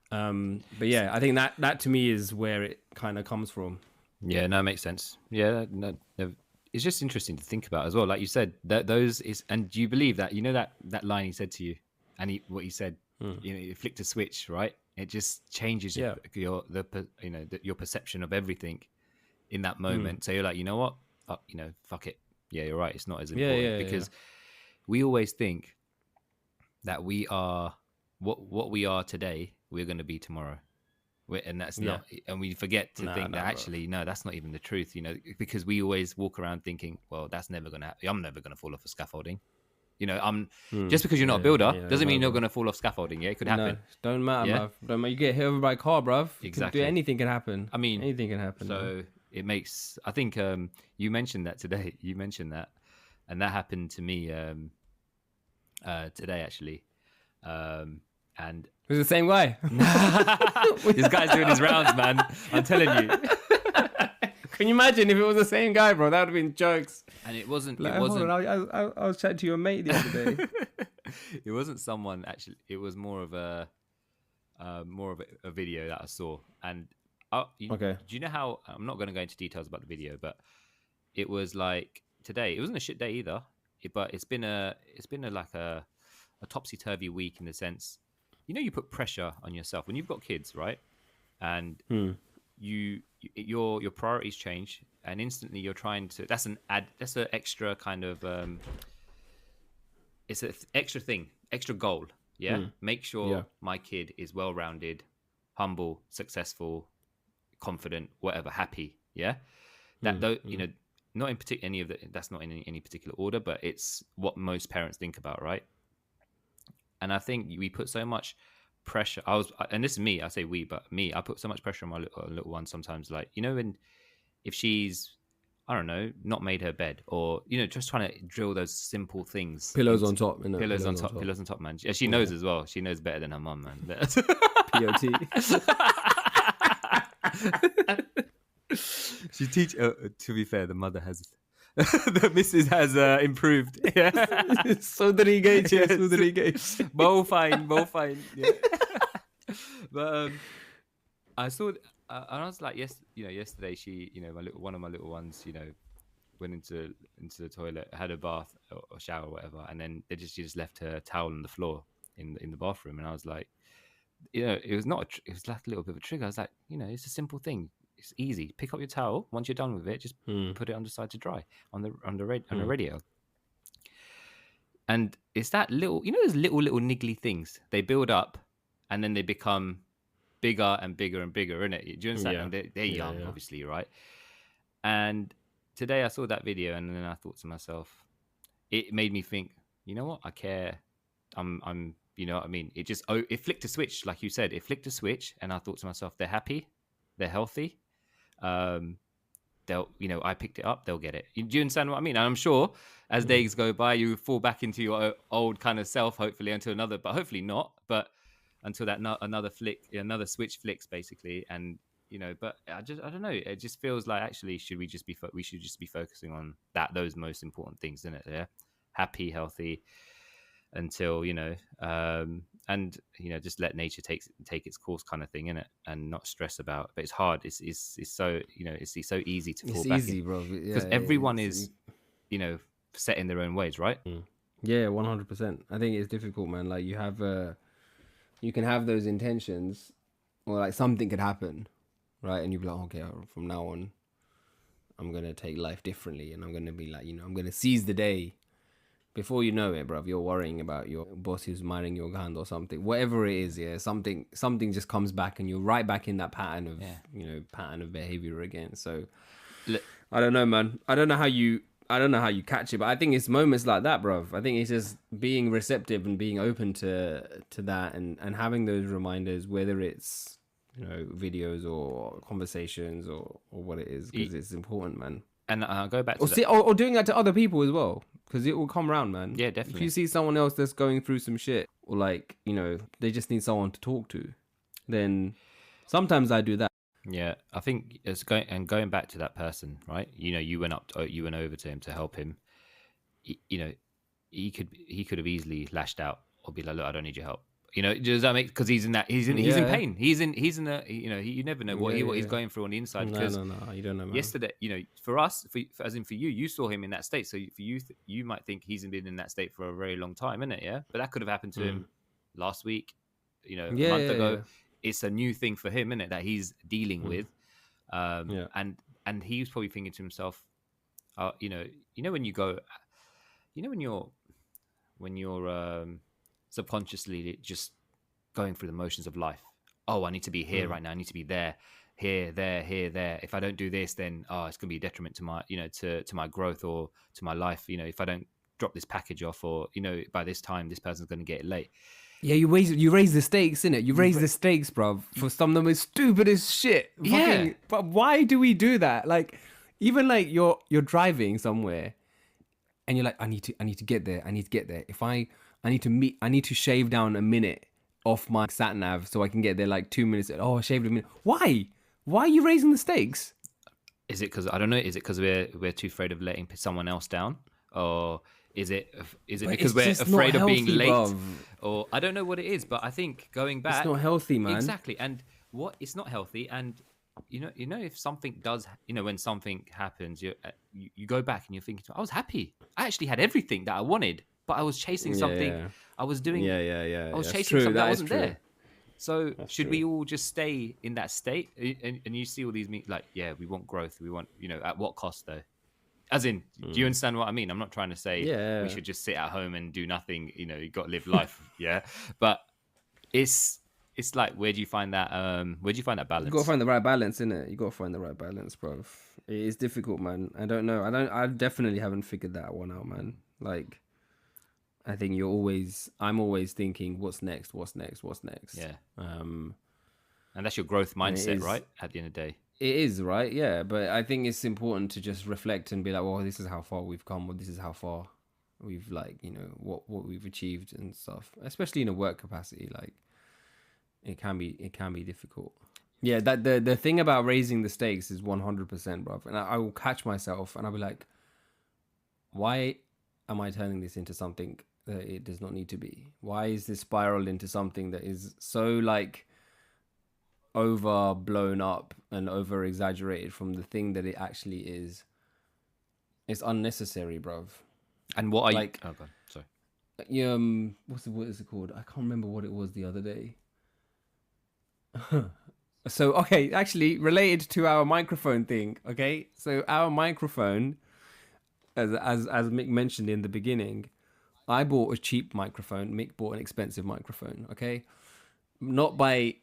But yeah, I think that to me is where it kind of comes from. Yeah, no, it makes sense. Yeah, no, it's just interesting to think about as well. Like you said, and do you believe that? You know that line he said to you, and what he said, you know, you flicked a switch, right? It just changes your perception of everything in that moment. So you're like, you know what, fuck it. Yeah, you're right. It's not as important because we always think that we are what we are today. We're going to be tomorrow. And that's not, and we forget to think that actually, no, that's not even the truth, you know, because we always walk around thinking, well, that's never going to happen. I'm never going to fall off a scaffolding. You know, just because you're not a builder doesn't mean you're going to fall off scaffolding. Yeah, it could happen. No, don't matter, bruv. Don't matter. You get hit over by a car, bruv. Exactly. Anything can happen. I mean, anything can happen. So it makes, I think you mentioned that today. You mentioned that. And that happened to me today, actually. And it was the same guy. This guy's doing his rounds, man. I'm telling you. Can you imagine if it was the same guy, bro? That would have been jokes. And it wasn't. Like, it wasn't. I was chatting to your mate the other day. It wasn't someone actually. It was more of a video that I saw. And okay. Do you know how? I'm not going to go into details about the video, but it was like today. It wasn't a shit day either. But it's been a topsy turvy week in the sense. You know, you put pressure on yourself when you've got kids, right? And your priorities change, and instantly you're trying to. That's an extra kind of. It's an extra thing, extra goal. Yeah, make sure my kid is well-rounded, humble, successful, confident, whatever, happy. Yeah, you know, not in particular that's not in any particular order, but it's what most parents think about, right? And I think we put so much pressure. And this is me. I say we, but me. I put so much pressure on my little one sometimes. Like, you know, if she's, I don't know, not made her bed, or you know, just trying to drill those simple things. Pillows on top, pillows on top, man. She knows as well. She knows better than her mum, man. POT. She teach. To be fair, the mother has. The missus has improved. Yeah. Sudrigate, yes. Sudrigate. Both fine. Yeah. But I saw, and I was like, yesterday she, you know, one of my little ones, you know, went into the toilet, had a bath or shower or whatever, and then she just left her towel on the floor in the bathroom, and I was like, you know, it was like a little bit of a trigger. I was like, you know, it's a simple thing. It's easy. Pick up your towel. Once you're done with it, just put it on the side to dry on the radio. And it's that little, you know, those little niggly things. They build up, and then they become bigger and bigger and bigger, innit? Do you understand? Yeah. They're young, obviously, right? And today I saw that video, and then I thought to myself, it made me think, you know what? I care. I'm. You know what I mean? It flicked a switch, like you said. It flicked a switch, and I thought to myself, they're happy, they're healthy. They'll, you know, I picked it up, they'll get it. Do you understand what I mean? And I'm sure as days go by, you fall back into your old kind of self, hopefully but hopefully not, but until that another switch flicks basically. And, you know, but I don't know. It just feels like actually we should just be focusing on those most important things, isn't it? Yeah. Happy, healthy, until, you know, and, you know, just let nature take its course kind of thing, innit? And not stress about it. But it's hard. It's so, you know, it's so easy to fall back. It's easy, bro. Because everyone is, you know, set in their own ways, right? Yeah, 100%. I think it's difficult, man. Like you can have those intentions, or like something could happen, right? And you'll be like, okay, from now on, I'm going to take life differently. And I'm going to be like, you know, I'm going to seize the day. before you know it, bruv, you're worrying about your boss who's minding your hand or something. Whatever it is, yeah, something just comes back and you're right back in that pattern of, pattern of behavior again. So I don't know, man. I don't know how you catch it, but I think it's moments like that, bruv. I think it's just being receptive and being open to that and having those reminders, whether it's, videos or conversations or what it is, because it's important, man. And I'll go back to or doing that to other people as well, because it will come around, man. Yeah, definitely. If you see someone else that's going through some shit, or like, they just need someone to talk to, then sometimes I do that. Yeah, I think it's going back to that person, right? You went over to him to help him. He could have easily lashed out or be like, "Look, I don't need your help." Does that make? Because he's in pain. He's in a you never know what he's going through on the inside. No, you don't know, man. Yesterday, for us, as in for you saw him in that state. So for you, you might think he's been in that state for a very long time, isn't it? Yeah, but that could have happened to him last week. A month ago. Yeah. It's a new thing for him, isn't it, that he's dealing with, and he was probably thinking to himself, when you're subconsciously just going through the motions of life. Oh, I need to be here right now. I need to be there, here, there. If I don't do this, then it's going to be a detriment to my, to my growth or to my life. If I don't drop this package off, or by this time, this person's going to get it late. Yeah, you raise the stakes, innit? You raise the stakes, bruv, for some of the most stupidest shit. Yeah. But why do we do that? Like, even like you're driving somewhere, and you're like, I need to get there. I need to get there. I need to shave down a minute off my sat nav so I can get there like 2 minutes. Oh, I shaved a minute. Why? Why are you raising the stakes? Is it because I don't know? Is it because we're too afraid of letting someone else down, or is it because we're afraid of being late? Bruv. Or I don't know what it is, but I think going back, it's not healthy, man. Exactly, and it's not healthy. And if something does, when something happens, you go back and you're thinking, I was happy. I actually had everything that I wanted, but I was chasing something. Yeah. I was doing. Yeah. I was chasing something that wasn't there. So should we all just stay in that state? And you see all these we want growth. We want, at what cost though? As in, do you understand what I mean? I'm not trying to say we should just sit at home and do nothing. You got to live life, yeah. But it's like, where do you find that? Where do you find that balance? You got to find the right balance, innit? You got to find the right balance, bro. It is difficult, man. I don't know. I definitely haven't figured that one out, man. Like, I think I'm always thinking, what's next? Yeah. And that's your growth mindset, right? At the end of the day. It is, right? Yeah, but I think it's important to just reflect and be like, well, this is how far we've come, or this is how far we've what we've achieved and stuff. Especially in a work capacity, like it can be difficult. Yeah, that the thing about raising the stakes is 100%, bruv. And I will catch myself and I'll be like, why am I turning this into something that it does not need to be? Why is this spiraled into something that is so over blown up and over exaggerated from the thing that it actually is? It's unnecessary, bruv. And what I oh god, sorry. What is it called? I can't remember what it was the other day. So okay, actually related to our microphone thing. Okay, so our microphone, as Mick mentioned in the beginning, I bought a cheap microphone. Mick bought an expensive microphone. Okay, not by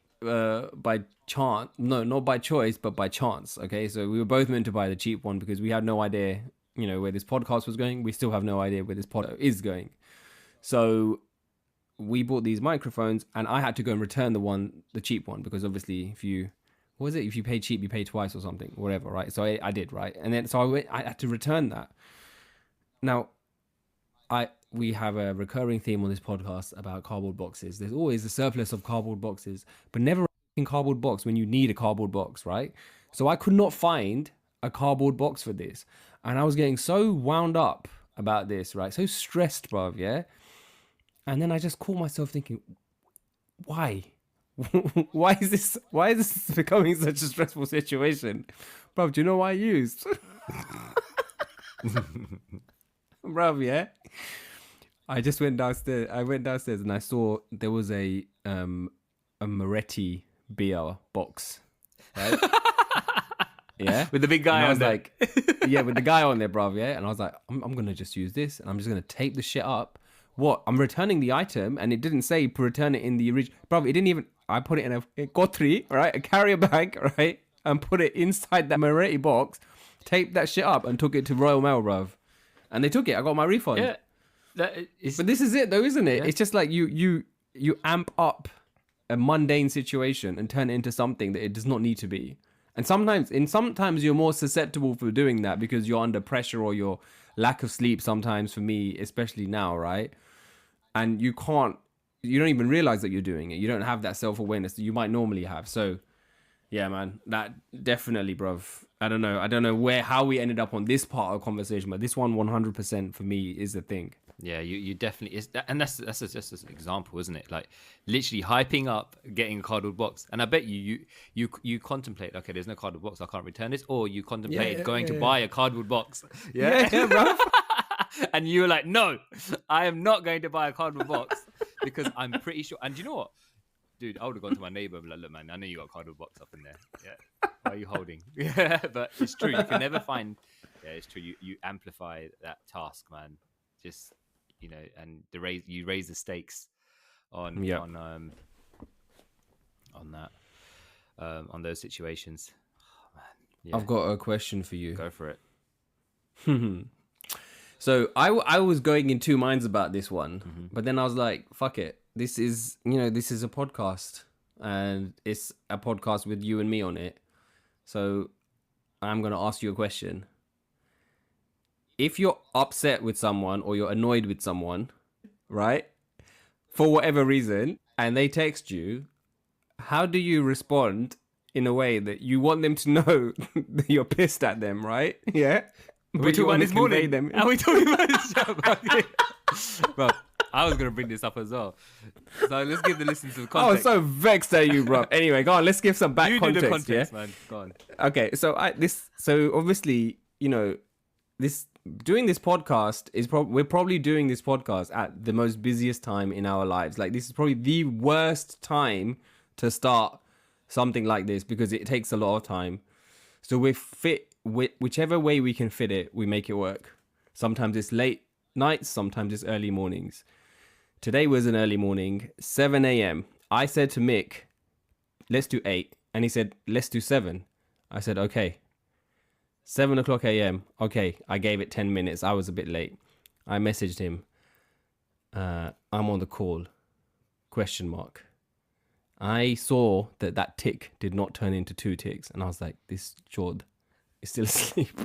chance, not by choice, but by chance. Okay, so we were both meant to buy the cheap one because we had no idea, where this podcast was going. We still have no idea where this pod is going. So we bought these microphones, and I had to go and return the cheap one, because obviously if you pay cheap, you pay twice or something, whatever, right? So I did, right? And then I had to return that. Now, we have a recurring theme on this podcast about cardboard boxes. There's always a surplus of cardboard boxes, but never a cardboard box when you need a cardboard box, right? So I could not find a cardboard box for this. And I was getting so wound up about this, right? So stressed, bruv, yeah? And then I just caught myself thinking, why? Why is this becoming such a stressful situation? Bruv, do you know what I used? Bruv, yeah? I just went downstairs. And I saw there was a Moretti beer box, right? Yeah. With the big guy and I on was there. like, yeah, with the guy on there, bruv, yeah. And I was like, I'm going to just use this and I'm just going to tape the shit up. What? I'm returning the item and it didn't say return it in the original. Bruv, it didn't even, I put it in a kotri, right? A carrier bag, right? And put it inside that Moretti box, taped that shit up and took it to Royal Mail, bruv. And they took it. I got my refund. Yeah. That is, But this is it though, isn't it? Yeah. It's just like you amp up a mundane situation and turn it into something that it does not need to be. And sometimes you're more susceptible for doing that because you're under pressure or your lack of sleep sometimes for me, especially now, right? And you don't even realize that you're doing it. You don't have that self-awareness that you might normally have. So yeah, man, that definitely, bruv. I don't know how we ended up on this part of the conversation, but this one 100% for me is the thing. Yeah, you definitely is, and that's just an example, isn't it? Like literally hyping up getting a cardboard box, and I bet you contemplate, okay, there's no cardboard box, I can't return this, or you contemplate going to buy a cardboard box. Yeah, bro. And you were like, no, I am not going to buy a cardboard box because I'm pretty sure. And you know what, dude, I would have gone to my neighbor and be like, look, man, I know you got a cardboard box up in there. Yeah, why are you holding? Yeah, but it's true. You can never find. Yeah, it's true. You amplify that task, man. Just. And you raise the stakes on those situations. Oh, man. Yeah. I've got a question for you. Go for it. So I was going in two minds about this one, but then I was like, fuck it. This is a podcast, and it's a podcast with you and me on it. So I'm gonna ask you a question. If you're upset with someone or you're annoyed with someone, right, for whatever reason, and they text you, how do you respond in a way that you want them to know that you're pissed at them, right? Yeah. But we talking about this morning. Them. Are we talking about this show? Bro, I was going to bring this up as well. So let's give the listeners some context. I was so vexed at you, bro. Anyway, go on. Let's give some You context. do the context, yeah? man. Go on. Okay, so obviously, doing this podcast we're probably doing this podcast at the most busiest time in our lives. Like, this is probably the worst time to start something like this because it takes a lot of time. So we fit whichever way we can fit it, we make it work. Sometimes it's late nights, sometimes it's early mornings. Today was an early morning, 7 a.m. I said to Mick, let's do 8. And he said, let's do 7. I said, okay. 7 o'clock a.m. Okay, I gave it 10 minutes. I was a bit late. I messaged him. I'm on the call. ? I saw that tick did not turn into 2 ticks. And I was like, this Jord is still asleep.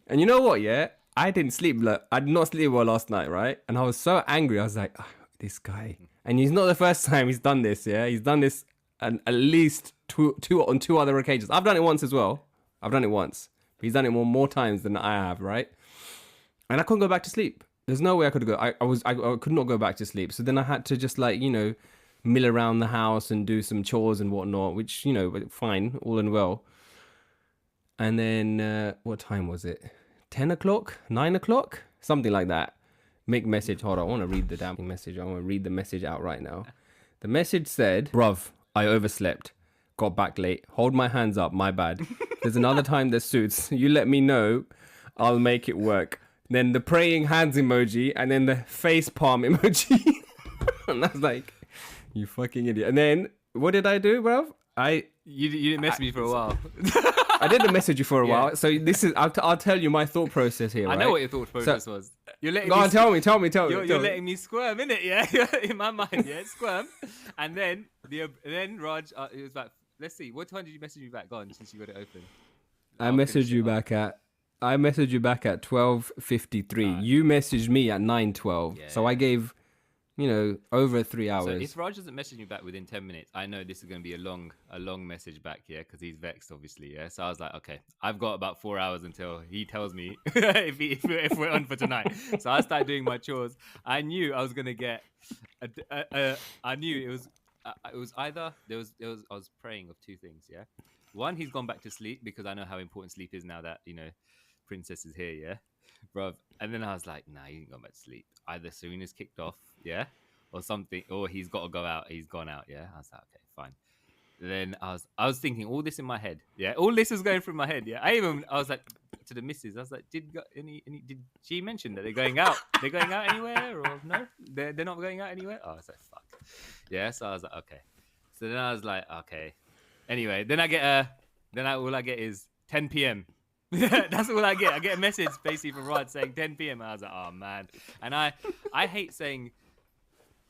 And you know what, yeah? I didn't sleep. I did not sleep well last night, right? And I was so angry. I was like, oh, this guy. And he's not the first time he's done this, yeah? He's done this at least two on 2 other occasions. I've done it once as well. I've done it once. But he's done it more times than I have, right? And I couldn't go back to sleep. There's no way I could go. I could not go back to sleep. So then I had to just mill around the house and do some chores and whatnot, which, fine, all and well. And then, what time was it? 10 o'clock? 9 o'clock? Something like that. Mick message. Hold on, I want to read the damn message. I want to read the message out right now. The message said, bruv, I overslept. Got back late. Hold my hands up. My bad. There's another time that suits. You let me know. I'll make it work. Then the praying hands emoji and then the face palm emoji. And I was like, you fucking idiot. And then what did I do, bruv? You didn't message me for a while. I didn't message you for a while. So this is, I'll tell you my thought process here, right? I know what your thought process was. You're letting go me on, tell me. You're letting me squirm, innit? Yeah, in my mind, yeah, squirm. And then Raj, it was like, let's see, what time did you message me back? Go on, since you got it open. I messaged you back at 12:53. You messaged me at 9:12. Yeah. So I gave, over 3 hours. So if Raj doesn't message me back within 10 minutes, I know this is going to be a long message back, yeah, because he's vexed, obviously, yeah. So I was like, okay, I've got about 4 hours until he tells me if we're on for tonight. So I started doing my chores. I knew I was going to get. I knew it was either I was praying of 2 things, yeah. One, he's gone back to sleep because I know how important sleep is now that Princess is here, yeah, bruv. And then I was like, nah, he ain't gone back to sleep. Either Serena's kicked off, yeah, or something, or he's got to go out. He's gone out, yeah. I was like, okay, fine. then I was thinking all this in my head. Yeah, all this was going through my head. Yeah, I was like to the missus. I was like, did she mention that they're going out? They're going out anywhere or no? They're not going out anywhere. Oh, I was like, fuck. Yeah, so I was like, okay. So then I was like, okay. Anyway, then all I get is 10 p.m. That's all I get. I get a message basically from Rod saying 10 p.m. I was like, oh man. And I hate saying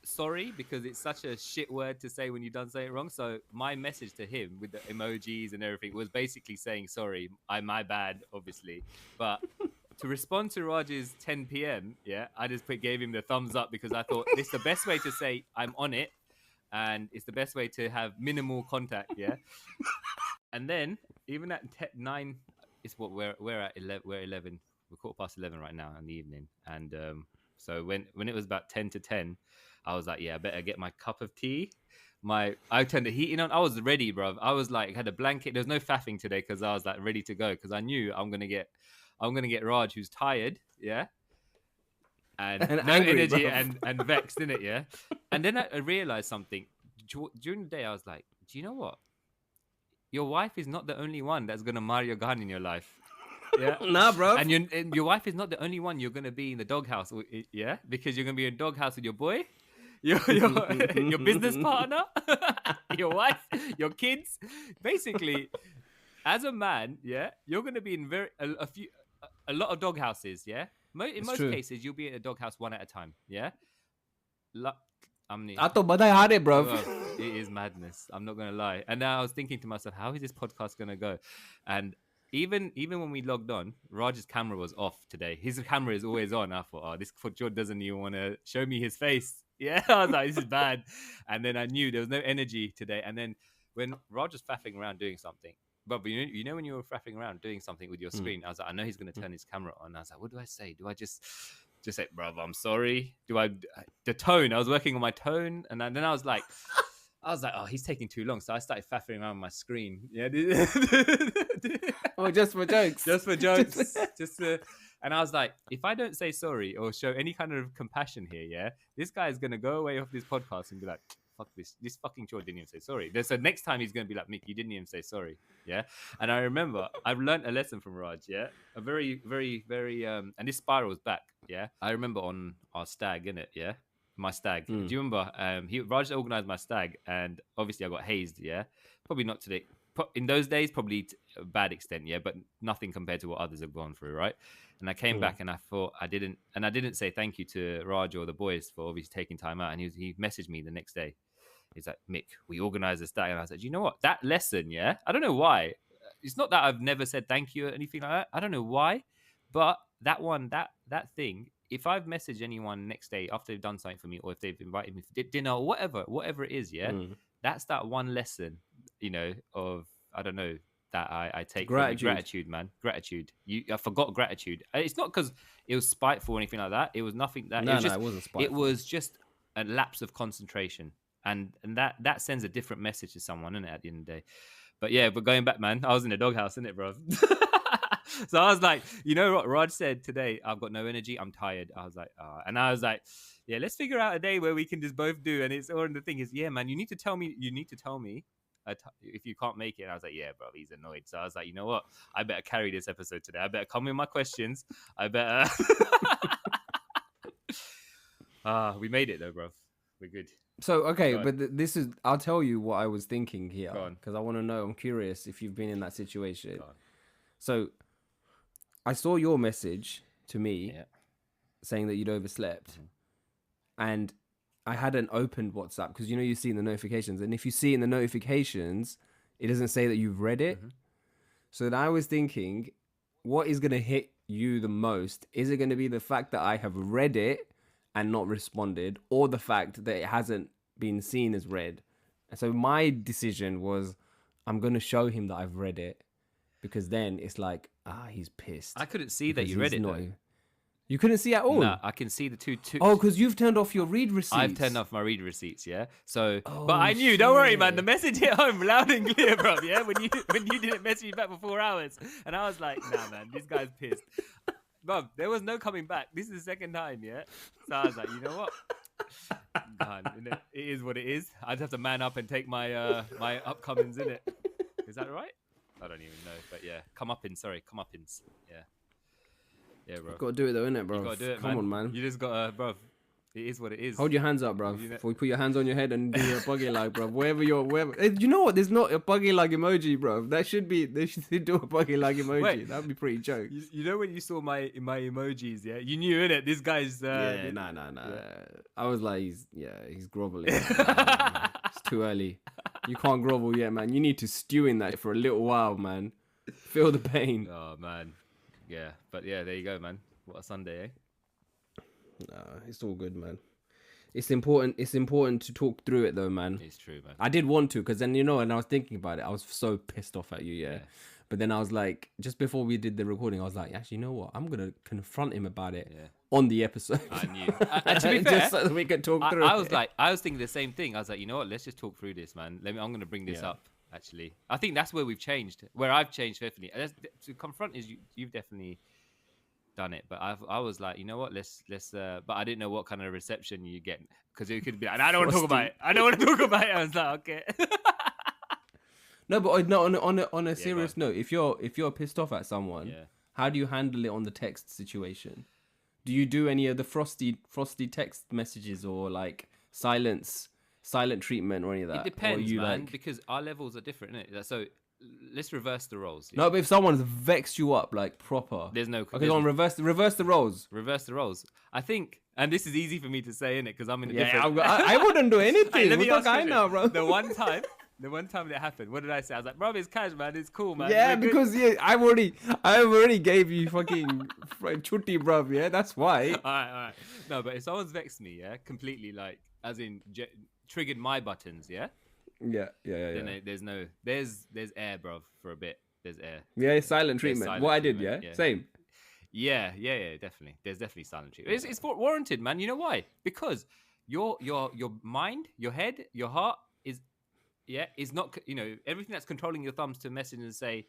sorry because it's such a shit word to say when you've done something wrong. So my message to him with the emojis and everything was basically saying sorry. My bad, obviously. But to respond to Raj's 10 p.m., yeah, I just gave him the thumbs up because I thought this is the best way to say I'm on it. And it's the best way to have minimal contact, yeah. And then even at 9, it's what we're at 11. We're 11. We're 11:15 right now in the evening. And so when it was about 10 to 10, I was like, yeah, I better get my cup of tea. I turned the heating on. I was ready, bro. I was like, had a blanket. There's no faffing today because I was like ready to go because I knew I'm gonna get Raj, who's tired, yeah. And no angry, energy and vexed in it, yeah. And then I realized something during the day. I was like, do you know what? Your wife is not the only one that's gonna Mario Kart in your life, yeah. Nah, bro. And your wife is not the only one you're gonna be in the doghouse, yeah, because you're gonna be in a doghouse with your boy, your business partner, your wife, your kids. Basically, as a man, yeah, you're gonna be in a lot of doghouses, yeah. In most cases, you'll be in a doghouse one at a time. Yeah. Ato badai hare, bro. It is madness. I'm not gonna lie. And now I was thinking to myself, how is this podcast gonna go? And even when we logged on, Raj's camera was off today. His camera is always on. I thought, oh, this John doesn't even want to show me his face. Yeah, I was like, this is bad. And then I knew there was no energy today. And then when Raj was faffing around doing something. But you know when you were faffing around doing something with your screen, I was like, I know he's going to turn his camera on. I was like, what do I say? Do I just say, brother, I'm sorry? The tone? I was working on my tone, and then I was like, oh, he's taking too long. So I started faffing around my screen. Yeah, oh, just for jokes, just for jokes, and I was like, if I don't say sorry or show any kind of compassion here, yeah, this guy is going to go away off this podcast and be like, fuck this fucking George didn't even say sorry. So next time he's going to be like, Mick, you didn't even say sorry. Yeah. And I remember I've learned a lesson from Raj. Yeah. A very, very, very, and this spirals back. Yeah. I remember on our stag, innit? Yeah. My stag. Do you remember? Raj organized my stag and obviously I got hazed. Yeah. Probably not today. In those days, probably to a bad extent. Yeah. But nothing compared to what others have gone through. Right. And I came back and I thought I didn't say thank you to Raj or the boys for obviously taking time out. And he messaged me the next day. He's like, Mick, we organized this stag. And I said, you know what? That lesson, yeah? I don't know why. It's not that I've never said thank you or anything like that. I don't know why. But that thing, if I've messaged anyone next day after they've done something for me or if they've invited me for dinner or whatever it is, yeah? That's that one lesson, of, I don't know, that I take gratitude, man. Gratitude. I forgot gratitude. It's not because it was spiteful or anything like that. It was nothing that. No, it wasn't spiteful. It was just a lapse of concentration. And that sends a different message to someone, isn't it, at the end of the day? But yeah, but going back, man, I was in a doghouse, innit, bro? So I was like, you know what Raj said today? I've got no energy. I'm tired. I was like, and I was like, yeah, let's figure out a day where we can just both do. And the thing is, yeah, man, you need to tell me if you can't make it. And I was like, yeah, bro, he's annoyed. So I was like, you know what? I better carry this episode today. I better come with my questions. I better. We made it though, bro. We're good. So, okay, but this is, I'll tell you what I was thinking here, because I want to know, I'm curious if you've been in that situation. So, I saw your message to me saying that you'd overslept, and I hadn't opened WhatsApp, because you see in the notifications, and if you see in the notifications, it doesn't say that you've read it. So then I was thinking, what is going to hit you the most? Is it going to be the fact that I have read it and not responded, or the fact that it hasn't been seen as read? And so my decision was, I'm going to show him that I've read it, because then it's like, he's pissed. I couldn't see that you read it. You couldn't see at all? No, I can see the two. Oh, because you've turned off your read receipts. I've turned off my read receipts, yeah. So, but I knew. Shit. Don't worry, man. The message hit home loud and clear, bro. Yeah, when you didn't message me back for 4 hours, and I was like, nah, man, this guy's pissed. Bro, there was no coming back. This is the second time, yeah. So I was like, you know what? Man, innit? It is what it is. I just have to man up and take my my upcomings in it. Is that right? I don't even know, but yeah, comeuppance. Yeah, bro. Got to do it though, innit, bro? You gotta do it, Come on, man. You just gotta, bro. It is what it is. Hold your hands up, bro. You know- Before you put your hands on your head and do a buggy lag, bro. Wherever. You know what? There's not a buggy lag emoji, bro. They should do a buggy lag emoji. Wait. That'd be pretty jokes. You know when you saw my emojis, yeah, you knew, innit? This guy's. Yeah, nah. Yeah. I was like, he's groveling. It's too early. You can't grovel yet, man. You need to stew in that for a little while, man. Feel the pain. Oh man, yeah, but yeah, there you go, man. What a Sunday, eh? Nah, it's all good, man. It's important to talk through it though, man. It's true, man. I did want to, because then, and I was thinking about it, I was so pissed off at you, yeah. But then I was like, just before we did the recording, I was like, actually, you know what? I'm gonna confront him about it on the episode. I knew. And to be fair, just so that we could talk through I it. was like, I was thinking the same thing. I was like, you know what? Let's just talk through this, man. I'm gonna bring this up. Actually, I think that's where we've changed. Where I've changed, definitely. To confront is you've definitely done it, but I was like, you know what? Let's. But I didn't know what kind of reception you get, because it could be like, I don't want to talk about it. I don't want to talk about it. I was like, okay. No, but no. On a serious note, if you're pissed off at someone, how do you handle it on the text situation? Do you do any of the frosty text messages, or like silent treatment, or any of that? It depends, you man, because our levels are different, innit? So let's reverse the roles. No, but if someone's vexed you up like proper, there's no. Okay, go on, reverse the roles. Reverse the roles. I think, and this is easy for me to say, innit? Because I'm in a Yeah, different. I wouldn't do anything. Hey, let me ask I you know, this. bro. The one time that happened, what did I say? I was like, bro, it's cash, man. It's cool, man. Yeah, We're good." because I already gave you fucking chutti, bruv. Yeah, that's why. All right. No, but if someone's vexed me, completely, like, as in triggered my buttons, Yeah. Then there's air, bruv, for a bit. There's air. Yeah, silent treatment. Silent what I did, treatment, yeah, same. Yeah, definitely. There's definitely silent treatment. It's warranted, man. You know why? Because your mind, your head, your heart is not, everything that's controlling your thumbs to message and say,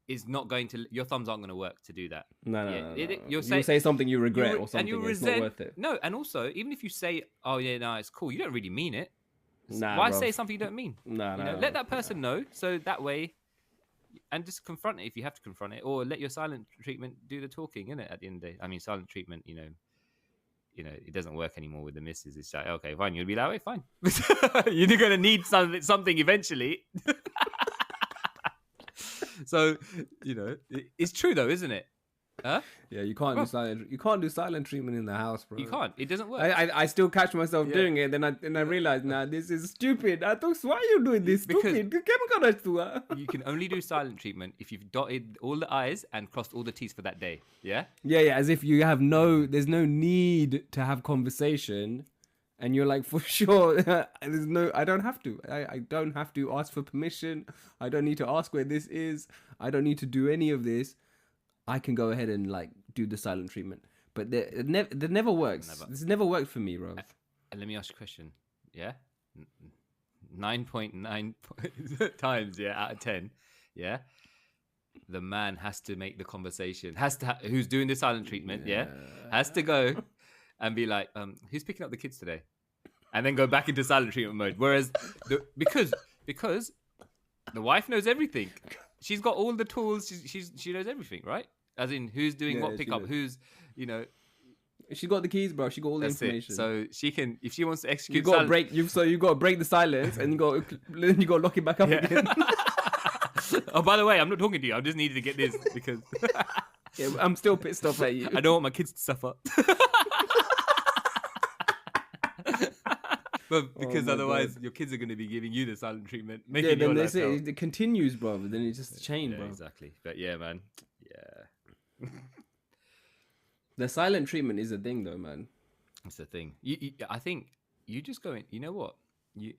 is not going to, your thumbs aren't going to work to do that. No. You'll say something you regret or something, and you it's not worth it. No, and also, even if you say, oh yeah, no, it's cool, you don't really mean it. Nah, Why bro. say something you don't mean? No. Let that person know, so that way, and just confront it if you have to confront it, or let your silent treatment do the talking, innit? At the end of the day, I mean, silent treatment, it doesn't work anymore with the missus. It's like, okay, fine. You'll be like, wait, fine. You're going to need something eventually. So, it's true though, isn't it? Huh? Yeah, you can't do silent. You can't do silent treatment in the house, bro. You can't. It doesn't work. I still catch myself doing it. Then I realize, this is stupid. I thought, why are you doing this? Stupid. You can only do silent treatment if you've dotted all the I's and crossed all the T's for that day. Yeah. Yeah. As if you have there's no need to have conversation, and you're like, for sure, I don't have to. I don't have to ask for permission. I don't need to ask where this is. I don't need to do any of this. I can go ahead and like do the silent treatment, but that never works. This never worked for me, bro. Let me ask you a question. Yeah, 9.9 times out of 10. Yeah, the man has to make the conversation. Who's doing the silent treatment? Yeah, has to go and be like, who's picking up the kids today, and then go back into silent treatment mode. Whereas because the wife knows everything. She's got all the tools. She knows everything, right? As in, who's doing what pickup, who's, She got the keys, bro. She got all the information. So she can, if she wants to execute. You got to break. You got to break the silence, and you got to lock it back up again. Oh, by the way, I'm not talking to you. I just needed to get this because I'm still pissed off at you. I don't want my kids to suffer. But because otherwise your kids are going to be giving you the silent treatment. Then it continues, bro. Then it's just a chain, bro. Exactly. But yeah, man. Yeah. The silent treatment is a thing, though, man. It's the thing. I think you just go in. You know what?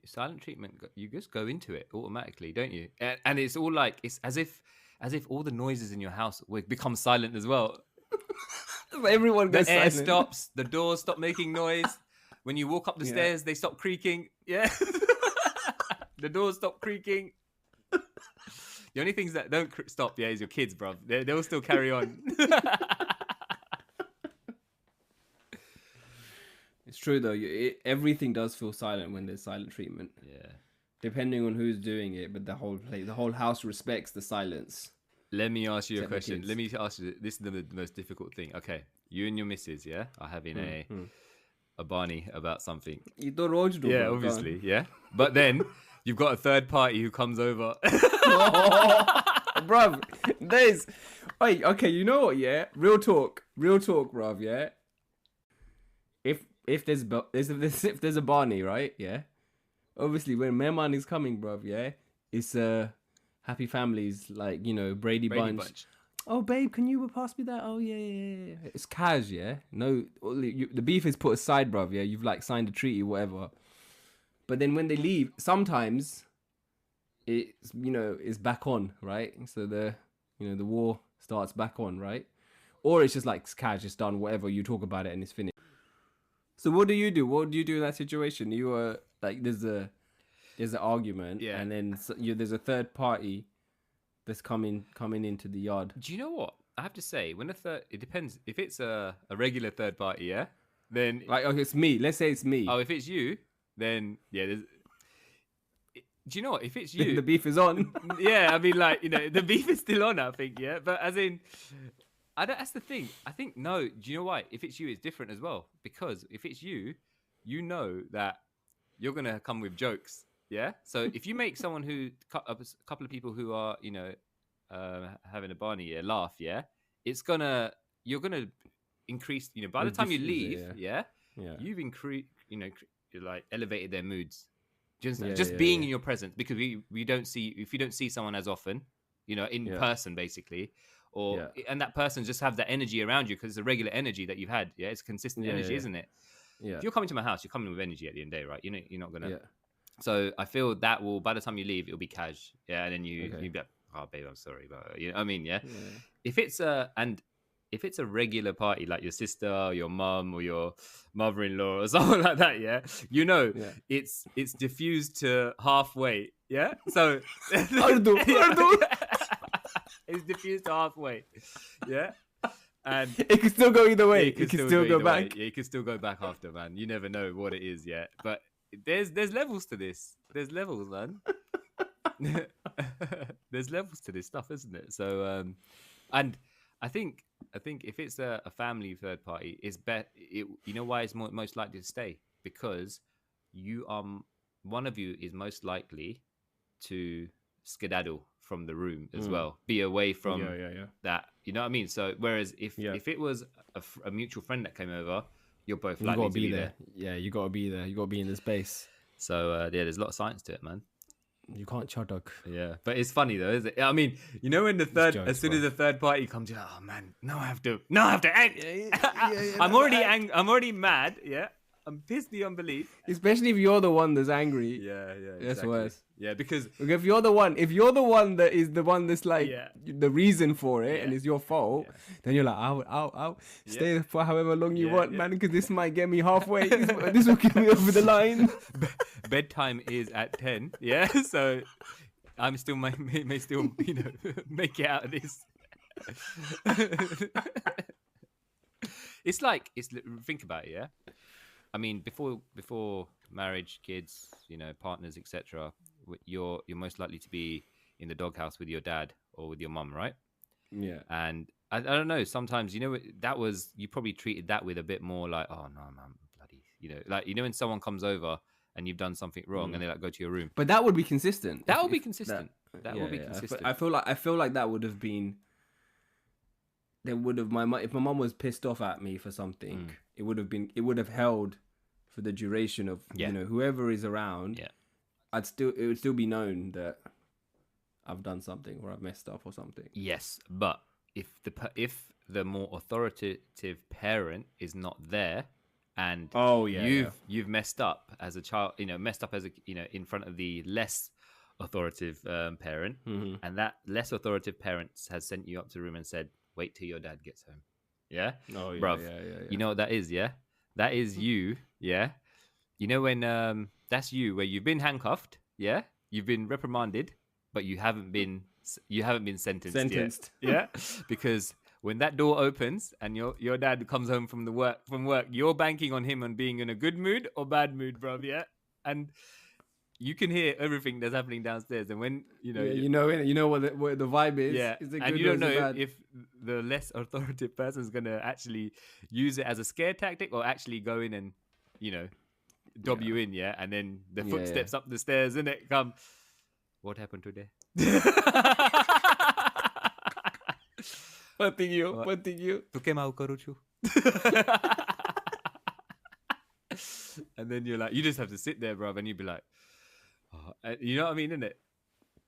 Silent treatment. You just go into it automatically, don't you? And it's all like it's as if all the noises in your house will become silent as well. Everyone goes silent. The air stops. The doors stop making noise. When you walk up the stairs, they stop creaking. Yeah. The doors stop creaking. The only things that don't stop, is your kids, bro. They'll still carry on. It's true though. Everything does feel silent when there's silent treatment, Yeah. depending on who's doing it. But the whole house respects the silence. Let me ask you a Except the question. kids. Let me ask you. This is the most difficult thing. Okay, you and your missus, yeah, are having a Barney about something. You don't know what to do, Yeah, bro. Go obviously, yeah. But then you've got a third party who comes over. on. Bruv, there's... Wait, okay, you know what, yeah? Real talk, bruv, yeah? If there's a Barney, right, yeah? Obviously, when Mehman is coming, bruv, yeah? It's happy families, like, you know, Brady Bunch. Oh, babe, can you pass me that? Oh, yeah. It's cash, yeah? No, the beef is put aside, bruv, yeah? You've, like, signed a treaty, whatever. But then when they leave, sometimes it's back on, right? So the war starts back on, right? Or it's just like cash, it's done, whatever, you talk about it and it's finished. So what do you do? What do you do in that situation? You are like, there's an argument, Yeah. and then there's a third party that's coming into the yard. Do you know what? I have to say, it depends. If it's a regular third party, yeah, then Like, okay, it's me. Let's say it's me. oh, if it's you, then yeah. Do you know what? If it's you, The beef is on. yeah, I mean, like, you know, the beef is still on, I think, yeah. But as in, that's the thing. I think, no, do you know why? If it's you, it's different as well. Because if it's you, you know that you're going to come with jokes, yeah? So if you make someone a couple of people who are, you know, having a Barney, yeah, laugh, yeah? You're going to increase, you know, by the time you leave, yeah. you've increased, you know, like elevated their moods. Just Yeah, being in your presence, because we don't see, if you don't see someone as often, you know, in person basically, and that person just have that energy around you because it's a regular energy that you've had. Yeah, it's consistent energy, isn't it? Yeah. If you're coming to my house, you're coming with energy at the end of the day, right? You're not gonna. Yeah. So I feel that will, by the time you leave, it'll be cash. Yeah, and then you be like, oh babe, I'm sorry, but you know what I mean, yeah. If it's a regular party, like your sister, your mum, or your mother-in-law, or something like that, yeah, you know, it's diffused to halfway, yeah. So it's diffused to halfway, yeah. And it can still go either way. It can still go back. Yeah, you can still go back after, man. You never know what it is yet. But there's levels to this. There's levels, man. There's levels to this stuff, isn't it? So, and I think if it's a family third party, it's you know why it's most likely to stay? Because one of you is most likely to skedaddle from the room as well, be away from that, you know what I mean? So whereas if it was a mutual friend that came over, you're both likely to be there. Yeah, you gotta be there. You gotta be in the space. So there's a lot of science to it, man. You can't chuddock. Yeah, but it's funny though, isn't it? I mean, you know, when as soon as the third party comes, you're like, oh man, now I have to I'm already mad. Yeah, I'm pissed beyond belief. Especially if you're the one that's angry. Yeah, That's exactly. worse. Yeah, because if you're the one that is the one that's like the reason for it and it's your fault, then you're like, I'll stay for however long you want, man, because this might get me halfway. This will get me over the line. Bedtime is at 10. Yeah, so I'm still may still, you know, make it out of this. Think about it, yeah. I mean, before marriage, kids, you know, partners, etc. You're most likely to be in the doghouse with your dad or with your mum, right? Yeah. And I don't know. Sometimes, you know, you probably treated that with a bit more like, oh no, man, bloody, you know, like, you know, when someone comes over and you've done something wrong and they like go to your room. But that would be consistent. That would be consistent. That would be consistent. I feel like that would have been. There would have if my mum was pissed off at me for something, it would have held for the duration of you know, whoever is around. Yeah, it would still be known that I've done something or I've messed up or something. Yes, but if the more authoritative parent is not there, and you've messed up as a child, you know, in front of the less authoritative parent, and that less authoritative parent has sent you up to the room and said, wait till your dad gets home. Yeah? Oh, yeah, bruv. Yeah. You know what that is, yeah? That is you, yeah? You know when that's you, where you've been handcuffed, yeah? You've been reprimanded, but you haven't been sentenced yet. Yeah? Because when that door opens and your dad comes home from work, you're banking on him on being in a good mood or bad mood, bro. Yeah, and you can hear everything that's happening downstairs. And when you know what the vibe is. yeah, Is it and good you or don't is it know bad? if the less authoritative person is gonna actually use it as a scare tactic or actually go in and dob you in, yeah, and then the footsteps up the stairs, and it come. What happened today? Continue. Tu ke mau karo chu? And then you're like, you just have to sit there, bro, and you'd be like, oh, you know what I mean, isn't it?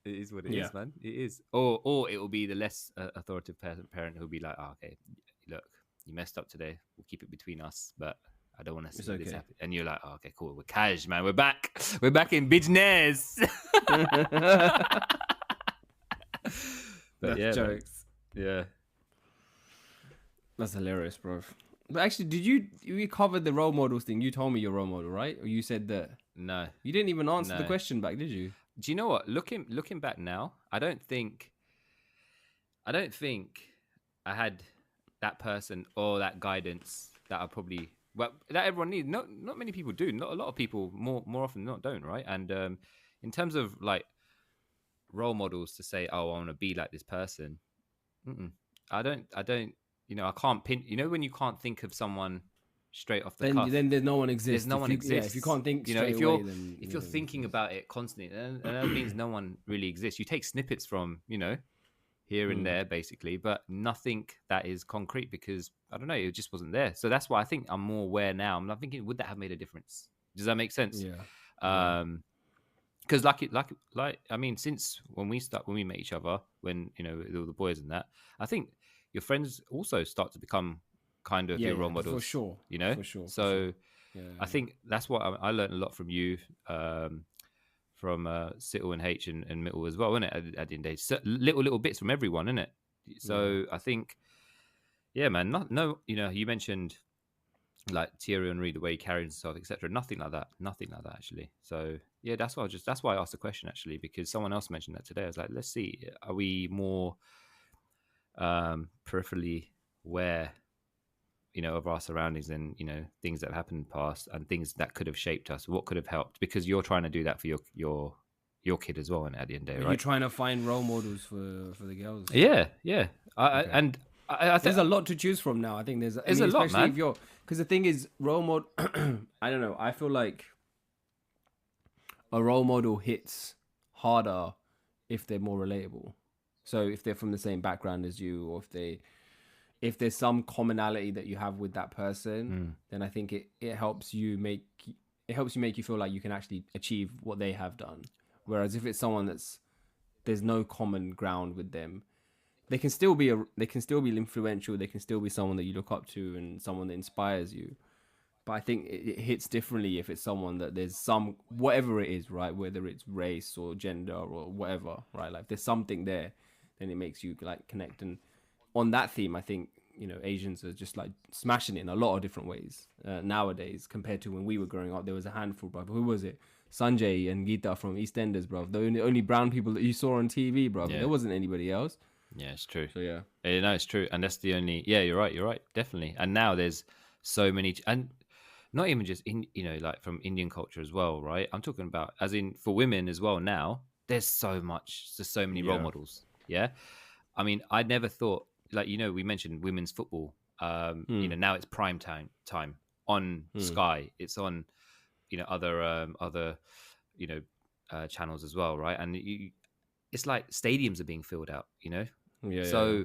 It is what it is, man. It is. Or it will be the less authoritative parent who'll be like, oh, okay, look, you messed up today. We'll keep it between us, but I don't want to see this happen. And you're like, oh, okay, cool. We're cash, man. We're back. We're back in business. But That's jokes. Man. Yeah. That's hilarious, bro. But actually, we covered the role models thing? You told me your role model, right? Or you said that? No. You didn't even answer the question back, did you? Do you know what? Looking back now, I don't think I had that person or that guidance that I probably that everyone needs. Not many people do. Not a lot of people more often than not don't, right? And in terms of like role models to say, oh, I want to be like this person. I don't. I can't pin. When you can't think of someone straight off the cuff, then there's no one exists. There's no one exists. If you can't think straight away, then if you're thinking about it constantly, and that means no one really exists. You take snippets from here and there, basically, but nothing that is concrete because I don't know, it just wasn't there. So that's why I think I'm more aware now. I'm not thinking, would that have made a difference? Does that make sense? Yeah. Because I mean, since when we met each other, when the boys and that, I think your friends also start to become kind of your role models for sure. For sure. So I think that's what I learned a lot from you, from Sittle and H and Mittel as well, isn't it? At the end of the day, so little bits from everyone, isn't it? So I think, yeah, man. You mentioned like Thierry Henry, the way he carries himself, etc. Nothing like that actually. So yeah, that's why I asked the question actually, because someone else mentioned that today. I was like, let's see, are we more peripherally aware of our surroundings and things that have happened in the past and things that could have shaped us, what could have helped, because you're trying to do that for your kid as well, and at the end of the day, right? You're trying to find role models for the girls. Yeah. I think there's a lot to choose from now. I think there's a lot, man. Because the thing is, role model. I don't know. I feel like a role model hits harder if they're more relatable. So if they're from the same background as you, or if there's some commonality that you have with that person, then I think it helps you make you feel like you can actually achieve what they have done. Whereas if it's someone there's no common ground with them, they can still be influential. They can still be someone that you look up to and someone that inspires you. But I think it hits differently if it's someone that there's some, whatever it is, right? Whether it's race or gender or whatever, right? Like if there's something there, then it makes you like connect. And on that theme, I think, Asians are just like smashing it in a lot of different ways nowadays compared to when we were growing up. There was a handful, bro. Who was it? Sanjay and Geeta from EastEnders, bro. The only brown people that you saw on TV, bro. Yeah. There wasn't anybody else. Yeah, it's true. So yeah. No, it's true. And that's the only, yeah, you're right. Definitely. And now there's so many, and not even just like from Indian culture as well, right? I'm talking about as in for women as well. Now there's so many role models. Yeah. I mean, I never thought, like, we mentioned women's football. Now it's prime time on Sky. It's on, other channels as well, right? And it's like stadiums are being filled out, Yeah. So, yeah.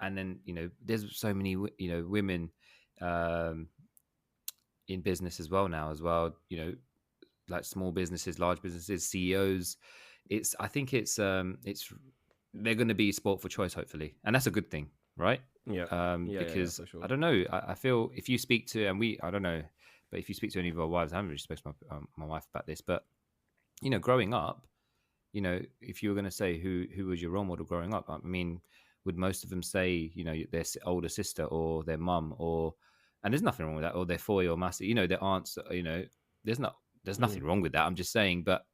And then there's so many women in business as well now, like small businesses, large businesses, CEOs. I think it's they're going to be sport for choice, hopefully, and that's a good thing, right? Yeah. Because for sure. I don't know. I feel if you speak to, I don't know, but if you speak to any of our wives, I haven't really spoken to my wife about this, but growing up, if you were going to say who was your role model growing up, I mean, would most of them say their older sister or their mum, and there's nothing wrong with that, or their foy or master, their aunts, there's nothing wrong with that. I'm just saying, but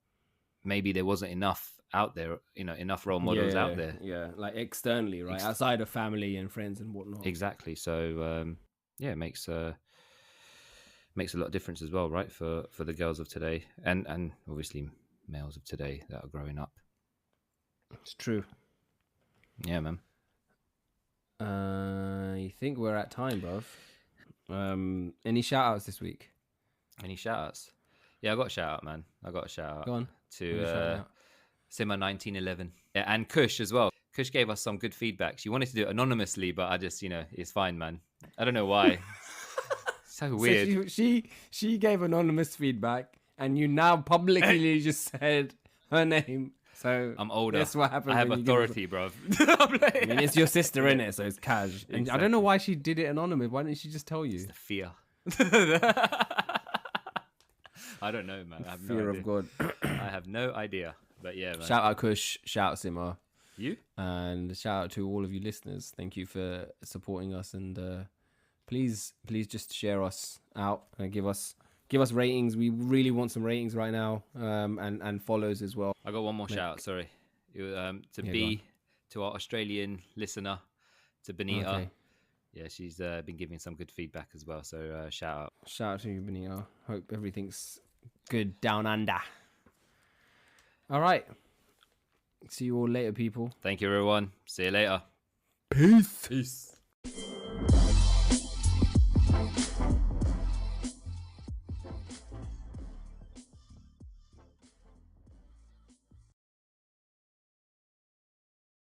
maybe there wasn't enough out there, enough role models out there. Yeah, like externally, right? Outside of family and friends and whatnot. Exactly. So it makes a lot of difference as well, right? For the girls of today and obviously males of today that are growing up. It's true. Yeah, man. I think we're at time, bruv. Any shout outs this week? Any shout outs? Yeah, I got a shout out, man. I got a shout out. Go on. To Simmer 1911. Yeah, and Kush as well. Kush gave us some good feedback. She wanted to do it anonymously, but I just, it's fine, man. I don't know why. So weird. So she gave anonymous feedback, and you now publicly just said her name. So I'm older. That's what happens. I have authority, bro. I mean, it's your sister, innit? So it's cash. And Exactly. I don't know why she did it anonymous. Why didn't she just tell you? It's the fear. I don't know, man. I have Fear of God. I have no idea. But yeah, man. Shout out Kush. Shout out Simmer. You? And shout out to all of you listeners. Thank you for supporting us. And please just share us out and give us ratings. We really want some ratings right now. And follows as well. I got one more shout out. Sorry. To our Australian listener, to Benita. Okay. Yeah, she's been giving some good feedback as well. So shout out. Shout out to you, Benita. Hope everything's good down under. All right. See you all later, people. Thank you, everyone. See you later. Peace. Peace.